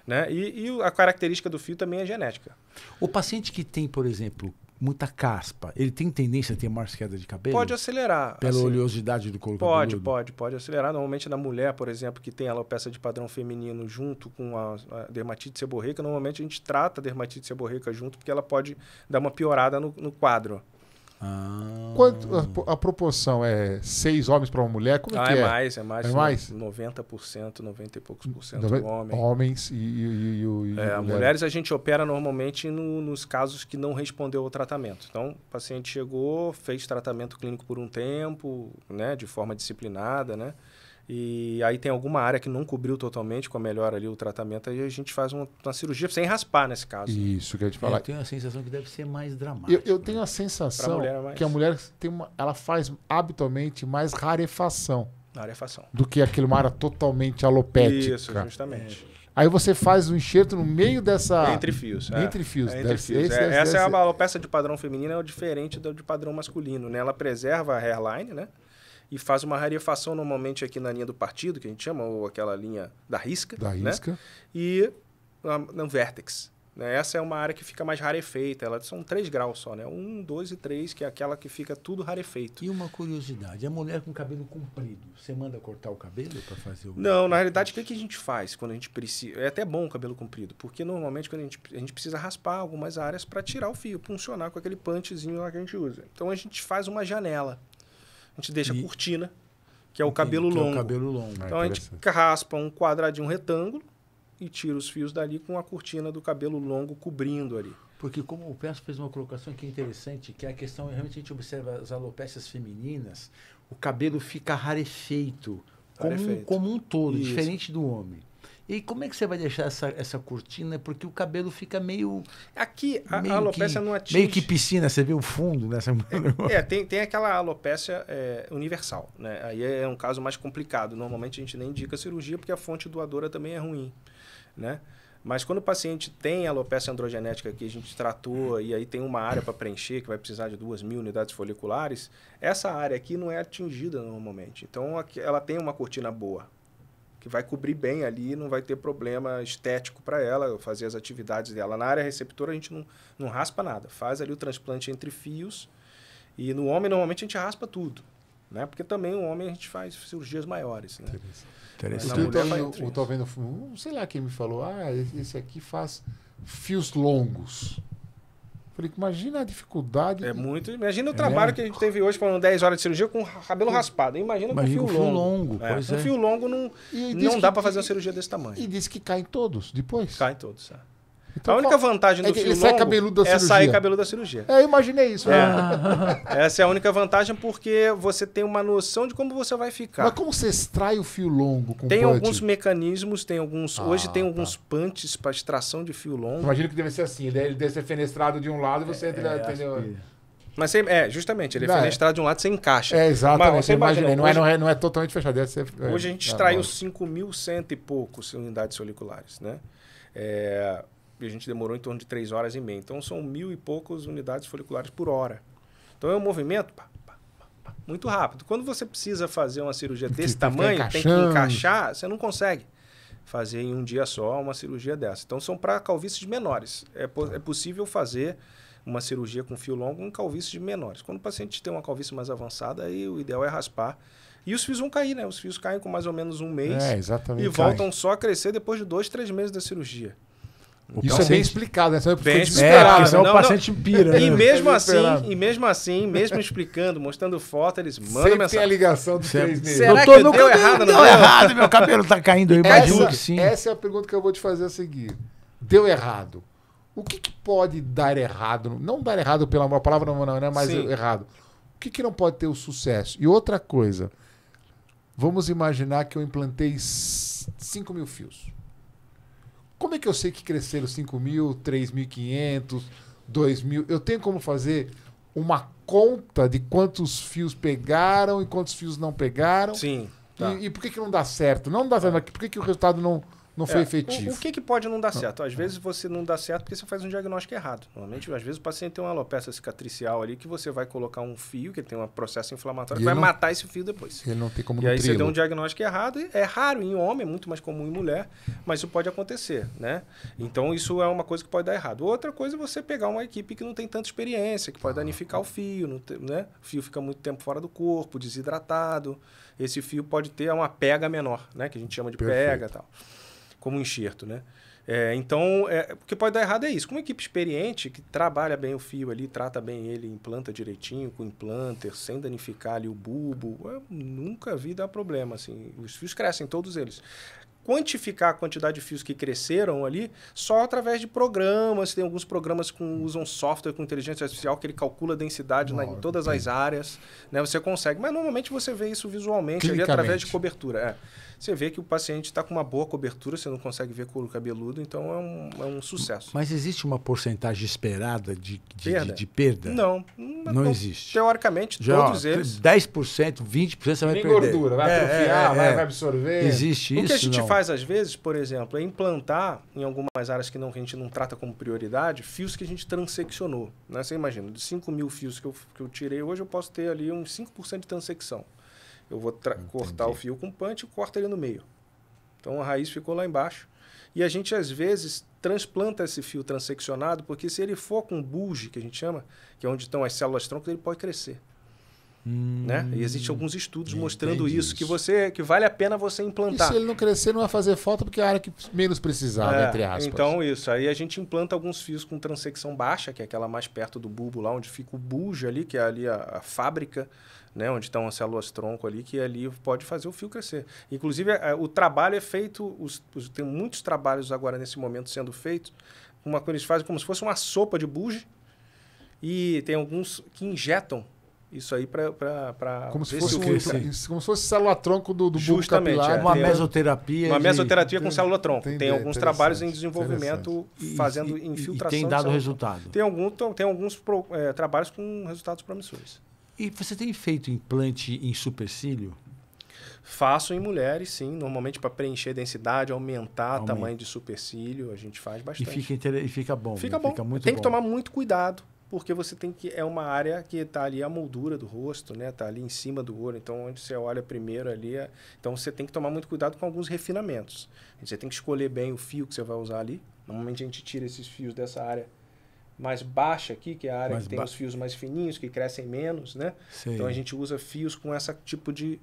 Né? E a característica do fio também é genética. O paciente que tem, por exemplo, muita caspa, ele tem tendência a ter mais queda de cabelo? Pode acelerar. Pela assim. oleosidade do couro Pode cabeludo? acelerar. Normalmente na mulher, por exemplo, que tem alopecia de padrão feminino junto com a dermatite seborreica, normalmente a gente trata a dermatite seborreica junto porque ela pode dar uma piorada no quadro. Quanto a proporção é 6 homens para uma mulher? Como é que É é? mais. É mais? 90%, 90 e poucos por cento Nove- homem. Homens e mulheres. Mulheres a gente opera normalmente nos casos que não respondeu ao tratamento. Então, o paciente chegou, fez tratamento clínico por um tempo, né, de forma disciplinada, né? E aí tem alguma área que não cobriu totalmente com a melhora ali o tratamento, aí a gente faz uma cirurgia sem raspar nesse caso. né? Isso que eu ia te falar. Eu tenho a sensação que deve ser mais dramático. Eu tenho a sensação Pra mulher é mais. que a mulher ela faz habitualmente mais rarefação Na arefação. do que uma área totalmente alopética. Isso, justamente. Aí você faz o enxerto no meio dessa... Entre fios. Entre fios. É, Deve entre ser fios. esse, Essa é deve a alopecia de padrão feminino, é diferente do de padrão masculino. Né? Ela preserva a hairline, né? E faz uma rarefação normalmente aqui na linha do partido, que a gente chama, ou aquela linha da risca. Da né? risca. E no vértex. Né? Essa é uma área que fica mais rarefeita. Elas são 3 graus só, né? 1, 2 e 3, que é aquela que fica tudo rarefeito. E uma curiosidade, a mulher com cabelo comprido, você manda cortar o cabelo para fazer o... Não, na realidade, o que a gente faz quando a gente precisa... É até bom o cabelo comprido, porque normalmente quando a gente precisa raspar algumas áreas para tirar o fio, funcionar com aquele punchzinho lá que a gente usa. Então a gente faz uma janela. a gente deixa a cortina, que é o cabelo longo. É o cabelo longo. Então a gente raspa um quadradinho retângulo e tira os fios dali com a cortina do cabelo longo cobrindo ali. Porque como o Penso fez uma colocação que é interessante, que é a questão, realmente a gente observa as alopécias femininas, o cabelo fica rarefeito, como um todo, Isso. diferente do homem. E aí, como é que você vai deixar essa cortina? Porque o cabelo fica meio... Aqui, a alopécia não atinge... Meio que piscina, você vê o fundo nessa... Tem aquela alopécia universal, né? Aí é um caso mais complicado. Normalmente a gente nem indica cirurgia porque a fonte doadora também é ruim, né? Mas quando o paciente tem alopecia androgenética que a gente tratou e aí tem uma área para preencher, que vai precisar de 2.000 unidades foliculares, essa área aqui não é atingida normalmente. Então ela tem uma cortina boa, que vai cobrir bem ali, não vai ter problema estético para ela fazer as atividades dela. Na área receptora a gente não raspa nada, faz ali o transplante entre fios e no homem normalmente a gente raspa tudo, né? Porque também o homem a gente faz cirurgias maiores, né? Interessante. Eu tô vendo, sei lá quem me falou, esse aqui faz fios longos. Falei, imagina a dificuldade. É muito. Imagina o trabalho que a gente teve hoje, falando 10 horas de cirurgia com cabelo raspado. Imagina com fio longo. Pois um fio longo não dá para fazer uma cirurgia desse tamanho. E disse que caem todos depois. Caem todos, Então, a única vantagem do fio longo é sair cabeludo da cirurgia. Eu imaginei isso. Essa é a única vantagem porque você tem uma noção de como você vai ficar. Mas como você extrai o fio longo com Tem punch? alguns mecanismos, hoje tem alguns punches para extração de fio longo. Imagino que deve ser assim, ele deve ser fenestrado de um lado e você entra... Mas justamente, ele é fenestrado de um lado, você encaixa. Exatamente, você imagina, não é totalmente fechado. Deve ser, hoje a gente extraiu 5.100 e poucos unidades foliculares, né? E a gente demorou em torno de 3 horas e meia. Então, são 1.000 e poucas unidades foliculares por hora. Então, é um movimento muito rápido. Quando você precisa fazer uma cirurgia desse tamanho, tem que encaixar, você não consegue fazer em um dia só uma cirurgia dessa. Então, são para calvícies menores. É possível fazer uma cirurgia com fio longo em calvícies menores. Quando o paciente tem uma calvície mais avançada, aí o ideal é raspar. E os fios vão cair, né? Os fios caem com mais ou menos um mês e voltam só a crescer depois de 2, 3 meses da cirurgia. Isso é bem explicado, né? Bem explicado. Senão o paciente pira. E mesmo assim, mesmo explicando, mostrando foto, eles mandam mensagem. Tem a ligação de 3 meses. Será que deu errado? Deu errado, meu cabelo tá caindo. Eu imagino que sim. Essa é a pergunta que eu vou te fazer a seguir. Deu errado. O que pode dar errado? Não dar errado pela palavra, não é mais errado. O que não pode ter o sucesso? E outra coisa, vamos imaginar que eu implantei 5.000 fios. Como é que eu sei que cresceram 5.000, 3.500, 2.000? Eu tenho como fazer uma conta de quantos fios pegaram e quantos fios não pegaram? Sim. E por que não dá certo? Não dá certo. Por que o resultado não foi efetivo? O que pode não dar certo? Às vezes você não dá certo porque você faz um diagnóstico errado. Normalmente, às vezes o paciente tem uma alopecia cicatricial ali que você vai colocar um fio, que tem um processo inflamatório, que vai matar esse fio depois. Ele não tem como nutri-lo. E aí você deu um diagnóstico errado. É raro em homem, é muito mais comum em mulher, mas isso pode acontecer, né? Então, isso é uma coisa que pode dar errado. Outra coisa é você pegar uma equipe que não tem tanta experiência, que pode danificar o fio, né? O fio fica muito tempo fora do corpo, desidratado. Esse fio pode ter uma pega menor, né? Que a gente chama de pega e tal. Como um enxerto, né? Então, o que pode dar errado é isso. Com uma equipe experiente, que trabalha bem o fio ali, trata bem ele, implanta direitinho, com implanter, sem danificar ali o bulbo, eu nunca vi dar problema, assim. Os fios crescem, todos eles. Quantificar a quantidade de fios que cresceram ali só através de programas. Tem alguns programas que usam software com inteligência artificial que ele calcula a densidade em todas as áreas, né? Você consegue, mas normalmente você vê isso visualmente ali através de cobertura. Você vê que o paciente está com uma boa cobertura, você não consegue ver couro cabeludo, então é um sucesso. Mas existe uma porcentagem esperada de perda? Não existe. Teoricamente, todos eles... 10%, 20% você vai perder. Gordura, vai atrofiar, vai absorver. Existe isso? O que a gente faz, às vezes, por exemplo, é implantar, em algumas áreas que a gente não trata como prioridade, fios que a gente transeccionou. Né? Você imagina, de 5.000 fios que eu tirei hoje, eu posso ter ali uns 5% de transecção. Eu vou cortar o fio com punch e corto ele no meio. Então, a raiz ficou lá embaixo. E a gente, às vezes, transplanta esse fio transeccionado, porque se ele for com bulge, que a gente chama, que é onde estão as células troncos, ele pode crescer. Né? E existem alguns estudos mostrando isso, que vale a pena você implantar. E se ele não crescer, não vai fazer falta, porque é a área que menos precisava, entre aspas. Então, isso. Aí a gente implanta alguns fios com transecção baixa, que é aquela mais perto do bulbo, lá onde fica o bulge ali, que é ali a fábrica, né, onde estão as células-tronco ali, que ali pode fazer o fio crescer. Inclusive, o trabalho é feito, tem muitos trabalhos agora nesse momento sendo feitos, uma coisa eles fazem como se fosse uma sopa de bugie, e tem alguns que injetam isso aí para como se fosse célula-tronco do bulbo capilar. Uma mesoterapia. Uma mesoterapia com célula-tronco. Tem alguns trabalhos em desenvolvimento fazendo infiltração. E tem dado resultado. Tem alguns trabalhos com resultados promissores. E você tem feito implante em supercílio? Faço em mulheres, sim. Normalmente para preencher densidade, aumentar o tamanho de supercílio, a gente faz bastante. E fica bom. Fica bom. Tem que tomar muito cuidado. Porque você tem que... É uma área que está ali a moldura do rosto, né? Está ali em cima do olho. Então, onde você olha primeiro ali... Então, você tem que tomar muito cuidado com alguns refinamentos. Você tem que escolher bem o fio que você vai usar ali. Normalmente, a gente tira esses fios dessa área mais baixa aqui, que é a área que tem os fios mais fininhos, que crescem menos, né? Sei. Então, a gente usa fios com esse tipo de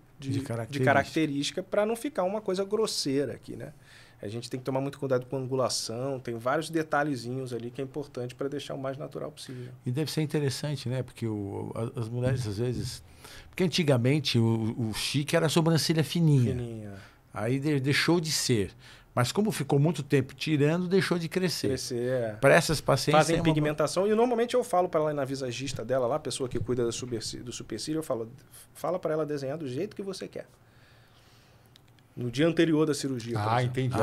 característica para não ficar uma coisa grosseira aqui, né? A gente tem que tomar muito cuidado com a angulação, tem vários detalhezinhos ali que é importante para deixar o mais natural possível. E deve ser interessante, né? Porque as mulheres, às vezes... Porque antigamente o chique era a sobrancelha fininha. Aí deixou de ser. Mas como ficou muito tempo tirando, deixou de crescer. Para essas pacientes... Fazem pigmentação. E normalmente eu falo para ela na visagista dela, lá, a pessoa que cuida do supercílio, eu falo, fala para ela desenhar do jeito que você quer. No dia anterior da cirurgia. Entendi.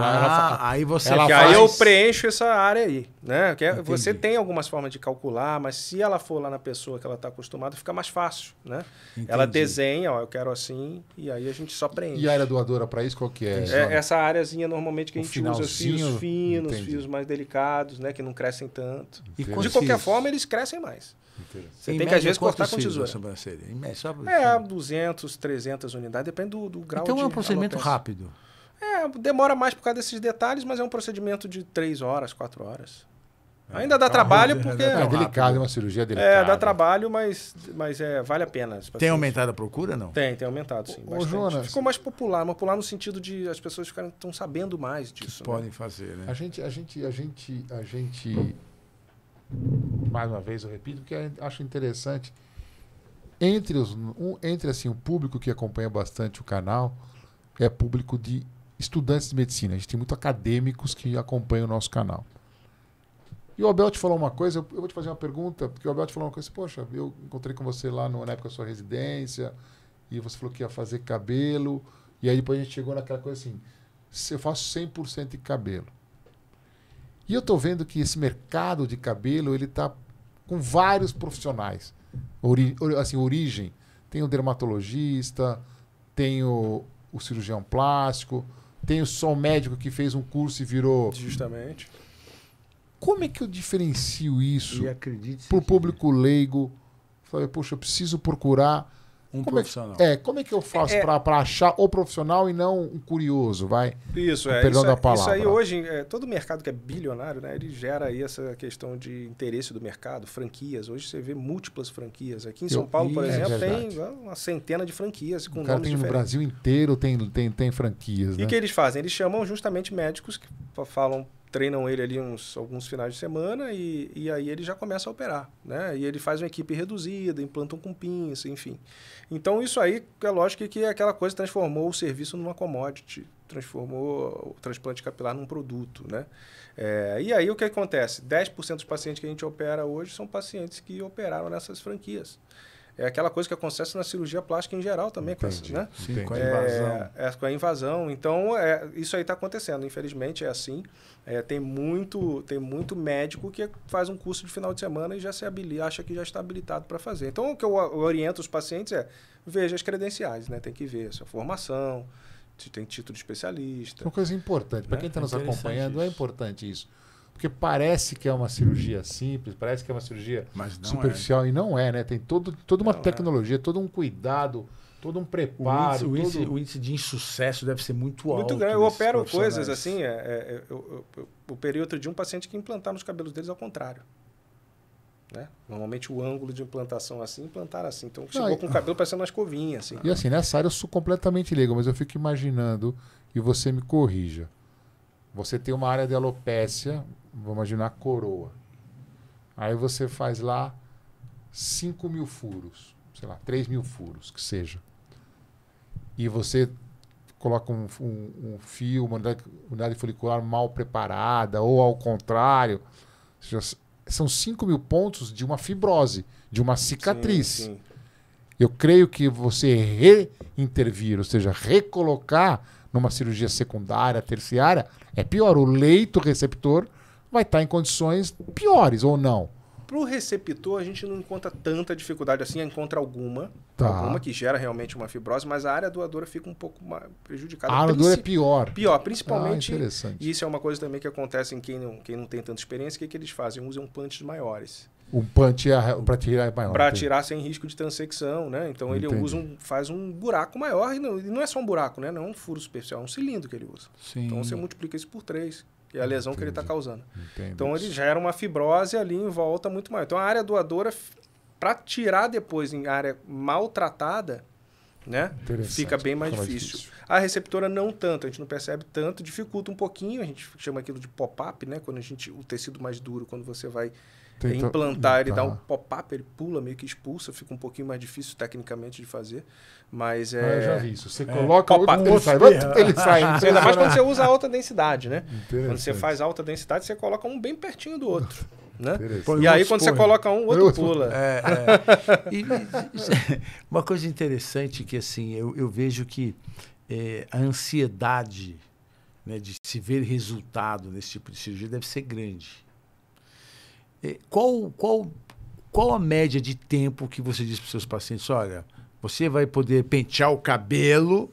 Aí você aí eu preencho essa área aí, né? Você tem algumas formas de calcular, mas se ela for lá na pessoa que ela está acostumada, fica mais fácil, né? Entendi. Ela desenha, eu quero assim, e aí a gente só preenche. E a área doadora para isso qual que é? Essa áreazinha normalmente que a gente usa fios finos, fios mais delicados, né? Que não crescem tanto. E de qualquer forma, eles crescem mais. Você tem que, às vezes, cortar com tesoura. 200, 300 unidades, depende do grau de... Então é um procedimento rápido. Demora mais por causa desses detalhes, mas é um procedimento de 3 horas, 4 horas. Ainda dá trabalho porque... É delicado, é uma cirurgia delicada. Dá trabalho, mas vale a pena. Tem aumentado a procura, não? Tem aumentado, sim. Jonas, ficou mais popular no sentido de as pessoas estão sabendo mais disso. Que podem fazer, né? A gente mais uma vez eu repito, que eu acho interessante entre assim, o público que acompanha bastante o canal é público de estudantes de medicina. A gente tem muito acadêmicos que acompanham o nosso canal. E o Abel te falou uma coisa, eu vou te fazer uma pergunta, porque o Abel te falou uma coisa, poxa, eu encontrei com você lá na época da sua residência, e você falou que ia fazer cabelo, e aí depois a gente chegou naquela coisa assim, eu faço 100% de cabelo. E eu estou vendo que esse mercado de cabelo ele está com vários profissionais. Origem. Tem o dermatologista, tem o cirurgião plástico, tem só o médico que fez um curso e virou... Justamente. Como é que eu diferencio isso para o público leigo? Falei, poxa, eu preciso procurar... profissional. Como é que eu faço para achar o profissional e não um curioso, vai? Isso, perdão da palavra. Isso aí hoje, todo mercado que é bilionário, né, ele gera aí essa questão de interesse do mercado, franquias. Hoje você vê múltiplas franquias. Aqui em São Paulo, por exemplo, tem uma centena de franquias com nomes diferentes. No Brasil inteiro tem franquias, né? E o que eles fazem? Eles chamam justamente médicos que treinam ele ali alguns finais de semana e aí ele já começa a operar, né? E ele faz uma equipe reduzida, implantam com pinça, enfim. Então isso aí, é lógico que aquela coisa transformou o serviço numa commodity, transformou o transplante capilar num produto, né? E aí o que acontece? 10% dos pacientes que a gente opera hoje são pacientes que operaram nessas franquias. É aquela coisa que acontece na cirurgia plástica em geral também, né? Sim, com a invasão. Com a invasão. Então, isso aí está acontecendo. Infelizmente, é assim. Tem muito médico que faz um curso de final de semana e já acha que já está habilitado para fazer. Então, o que eu oriento os pacientes veja as credenciais, né? Tem que ver a sua formação, se tem título de especialista. Uma coisa importante, para quem está nos acompanhando, é importante isso. Porque parece que é uma cirurgia simples, parece que é uma cirurgia superficial, e não é, né? Tem toda uma tecnologia, todo um cuidado, todo um preparo. O índice de insucesso deve ser muito alto. Muito grande. Eu opero coisas assim, o período de um paciente que implantar nos cabelos deles ao contrário. Né? Normalmente o ângulo de implantação assim, implantar assim. Então chegou com o cabelo parecendo uma escovinha. Assim. E assim, nessa área eu sou completamente leigo, mas eu fico imaginando, e você me corrija. Você tem uma área de alopécia, vamos imaginar coroa. Aí você faz lá 5.000 furos. sei lá, 3 mil furos, que seja. E você coloca um fio, uma unidade folicular mal preparada, ou ao contrário, são 5 mil pontos de uma fibrose, de uma cicatriz. Sim. Eu creio que você reintervir, ou seja, recolocar numa cirurgia secundária, terciária, é pior. O leito receptor vai estar em condições piores, ou não? Para o receptor, a gente não encontra tanta dificuldade assim, encontra alguma que gera realmente uma fibrose, mas a área doadora fica um pouco mais prejudicada. A área doadora é pior. Pior, principalmente. Interessante. E isso é uma coisa também que acontece em quem não tem tanta experiência. O que eles fazem? Usam punches maiores. Um punch para tirar é maior. Para tirar sem risco de transecção, né? Então ele faz um buraco maior, e não é só um buraco, né? Não é um furo superficial, é um cilindro que ele usa. Sim. Então você multiplica isso por 3. Que é a lesão que ele está causando. Entendi. Então ele gera uma fibrose ali em volta muito maior. Então a área doadora, para tirar depois em área maltratada, né, fica bem mais difícil. A receptora não tanto, a gente não percebe tanto, dificulta um pouquinho, a gente chama aquilo de pop-up, né, quando o tecido mais duro, quando você vai implantar, ele dá um pop-up, ele pula, meio que expulsa, fica um pouquinho mais difícil tecnicamente de fazer. Mas eu já vi isso. Você coloca ele sai. Ainda mais quando você usa alta densidade, né? Quando você faz alta densidade, você coloca um bem pertinho do outro. Né? E aí, quando você coloca um, o outro pula. E uma coisa interessante que assim, eu vejo que a ansiedade, né, de se ver resultado nesse tipo de cirurgia deve ser grande. Qual a média de tempo que você diz para os seus pacientes? Olha, você vai poder pentear o cabelo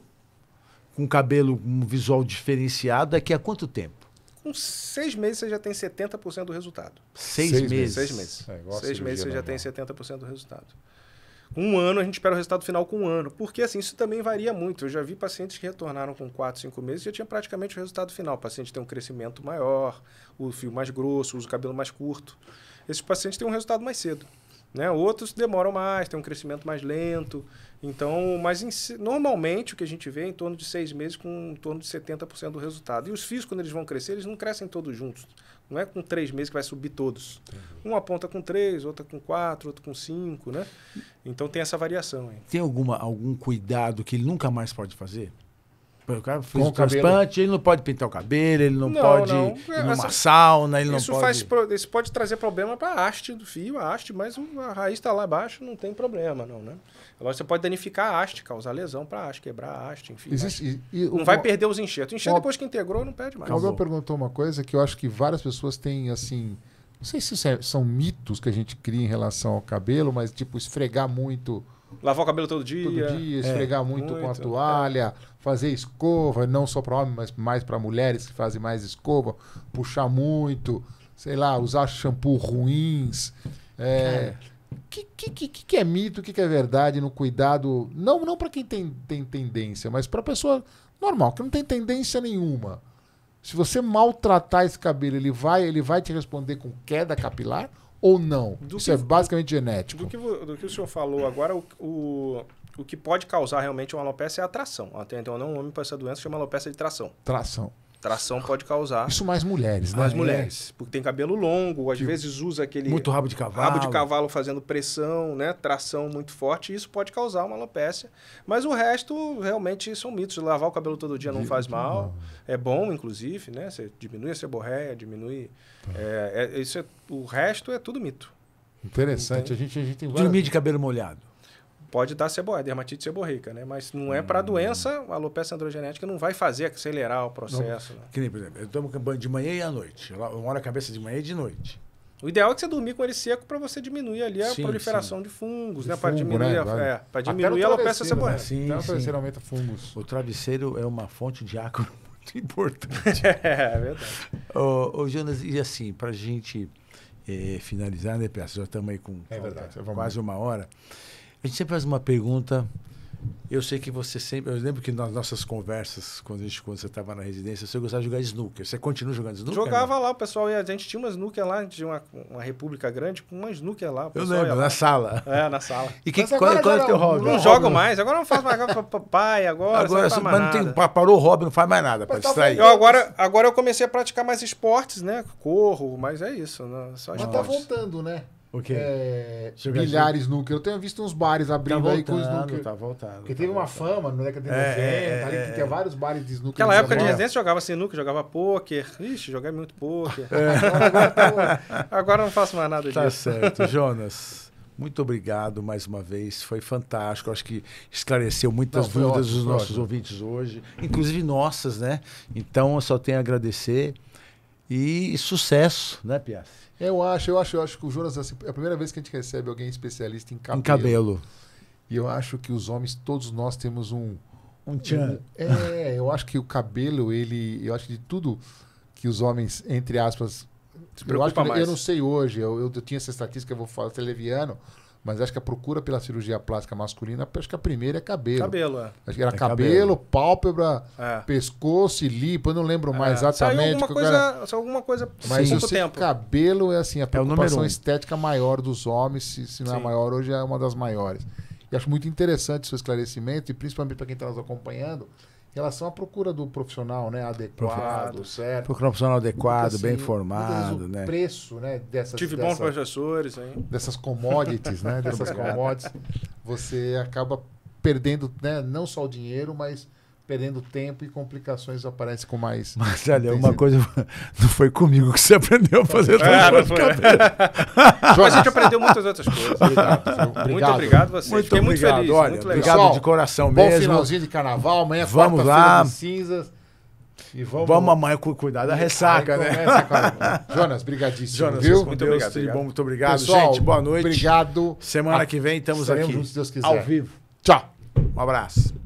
com um visual diferenciado daqui a quanto tempo? Com 6 meses você já tem 70% do resultado. 6 meses? 6 meses. 6 meses você já tem 70% do resultado. Com 1 ano, a gente espera o resultado final com 1 ano. Porque assim, isso também varia muito. Eu já vi pacientes que retornaram com 4, 5 meses e já tinha praticamente o resultado final. O paciente tem um crescimento maior, o fio mais grosso, usa o cabelo mais curto. Esses pacientes têm um resultado mais cedo. Né? Outros demoram mais, têm um crescimento mais lento. Então, mas normalmente o que a gente vê é em torno de 6 meses com em torno de 70% do resultado. E os fios, quando eles vão crescer, eles não crescem todos juntos. Não é com 3 meses que vai subir todos. Um aponta com 3, outra com 4, outro com 5, né? Então tem essa variação aí. Tem algum cuidado que ele nunca mais pode fazer? O cara fez o transplante, ele não pode pintar o cabelo, ele não pode ir numa sauna, ele não pode... Isso pode trazer problema para a haste do fio, mas a raiz está lá abaixo, não tem problema, não, né? Agora você pode danificar a haste, causar lesão para a haste, quebrar a haste, enfim. Não vai perder os enxertos. O enxerto, depois que integrou, não perde mais. O Gabriel perguntou uma coisa que eu acho que várias pessoas têm, assim... Não sei se são mitos que a gente cria em relação ao cabelo, mas tipo, esfregar muito... Lavar o cabelo todo dia. Esfregar muito com a toalha, fazer escova, não só para homens, mas mais para mulheres que fazem mais escova, puxar muito, sei lá, usar shampoo ruins. O que é mito, o que é verdade no cuidado? Não para quem tem tendência, mas para a pessoa normal, que não tem tendência nenhuma. Se você maltratar esse cabelo, ele vai te responder com queda capilar? Ou não? Isso é basicamente genético. Do que o senhor falou agora, o que pode causar realmente uma alopecia é a tração. Então, não um homem com essa doença chama alopecia de tração. Tração pode causar. Isso mais mulheres, né? Mais mulheres. Porque tem cabelo longo, às vezes usa aquele... Muito rabo de cavalo. Rabo de cavalo fazendo pressão, né? Tração muito forte. E isso pode causar uma alopecia. Mas o resto, realmente, são mitos. Lavar o cabelo todo dia não faz mal. É bom, inclusive, né? Você diminui a seborreia, diminui... o resto é tudo mito. Interessante. A gente tem várias... Dormir de cabelo molhado. Pode dar seborreia, dermatite seborreica, né? Mas não é para a doença, a alopecia androgenética não vai fazer acelerar o processo. Né? Que nem, por exemplo, eu tomo banho de manhã e à noite. Eu molho a cabeça de manhã e de noite. O ideal é que você dormir com ele seco para você diminuir ali a proliferação de fungos, né? Para diminuir, para diminuir a alopecia seborreica. Até aumenta fungos. O travesseiro é uma fonte de água muito importante. É verdade. Ô, Jonas, e assim, para a gente finalizar, né, Peça? Já estamos aí com quase 1 hora. A gente sempre faz uma pergunta. Eu sei que você sempre... Eu lembro que nas nossas conversas, quando você estava na residência, você gostava de jogar snooker. Você continua jogando snooker? Jogava lá, o pessoal. A gente tinha uma snooker lá, tinha uma república grande com uma snooker lá. Eu lembro, na sala. Na sala. E qual é o teu hobby? Não jogo mais. Agora não faço mais nada para pai, agora mas não tem, parou o hobby, não faz mais nada para distrair. Agora eu comecei a praticar mais esportes, né? Corro, mas é isso. Só mas tá voltando, né? O quê? Bilhar e snooker. Eu tenho visto uns bares abrindo aí com snooker. Tá voltando. Porque teve uma fama na década de 90, ali que tinha vários bares de snooker. Naquela época de residência jogava sinuca, jogava pôquer. Ixi, joguei muito pôquer. Agora não faço mais nada disso. Tá certo, Jonas. Muito obrigado mais uma vez. Foi fantástico. Acho que esclareceu muitas dúvidas dos nossos ouvintes hoje, inclusive nossas, né? Então eu só tenho a agradecer e sucesso, né, Piassi? Eu acho que o Jonas, assim, é a primeira vez que a gente recebe alguém especialista em cabelo. Em cabelo. E eu acho que os homens, todos nós temos um tchan. Eu acho que o cabelo, eu acho que de tudo que os homens, entre aspas, eu não sei hoje, eu tinha essa estatística, eu vou falar, ser leviano, mas acho que a procura pela cirurgia plástica masculina, acho que a primeira é cabelo. Cabelo, Acho que era cabelo, pálpebra, pescoço e lipo, eu não lembro mais exatamente. Saiu alguma coisa mas pouco tempo. Cabelo é assim, a preocupação estética maior dos homens, se não é a maior, hoje é uma das maiores. E acho muito interessante o seu esclarecimento, e principalmente para quem está nos acompanhando, em relação à procura do profissional, né, adequado, certo. Procurar um profissional adequado, assim, bem formado, o né? preço, né, Tive bons professores, hein? Dessas commodities, né, dessas commodities, você acaba perdendo, né, não só o dinheiro, mas perdendo tempo e complicações aparecem com mais... Mas olha, uma coisa, não foi comigo que você aprendeu a fazer não foi. A gente aprendeu muitas outras coisas. Muito obrigado a você. Fiquei muito feliz. Olha, muito legal. obrigado de coração mesmo. Bom finalzinho de carnaval, amanhã vamos lá. De cinzas. E vamos amanhã cuidar da ressaca, né? Jonas, brigadíssimo. Jonas, viu? Muito obrigado. Tudo bom, muito obrigado. Pessoal, gente, boa noite. Obrigado. Semana que vem estamos aqui juntos, se Deus quiser. ao vivo. Tchau. Um abraço.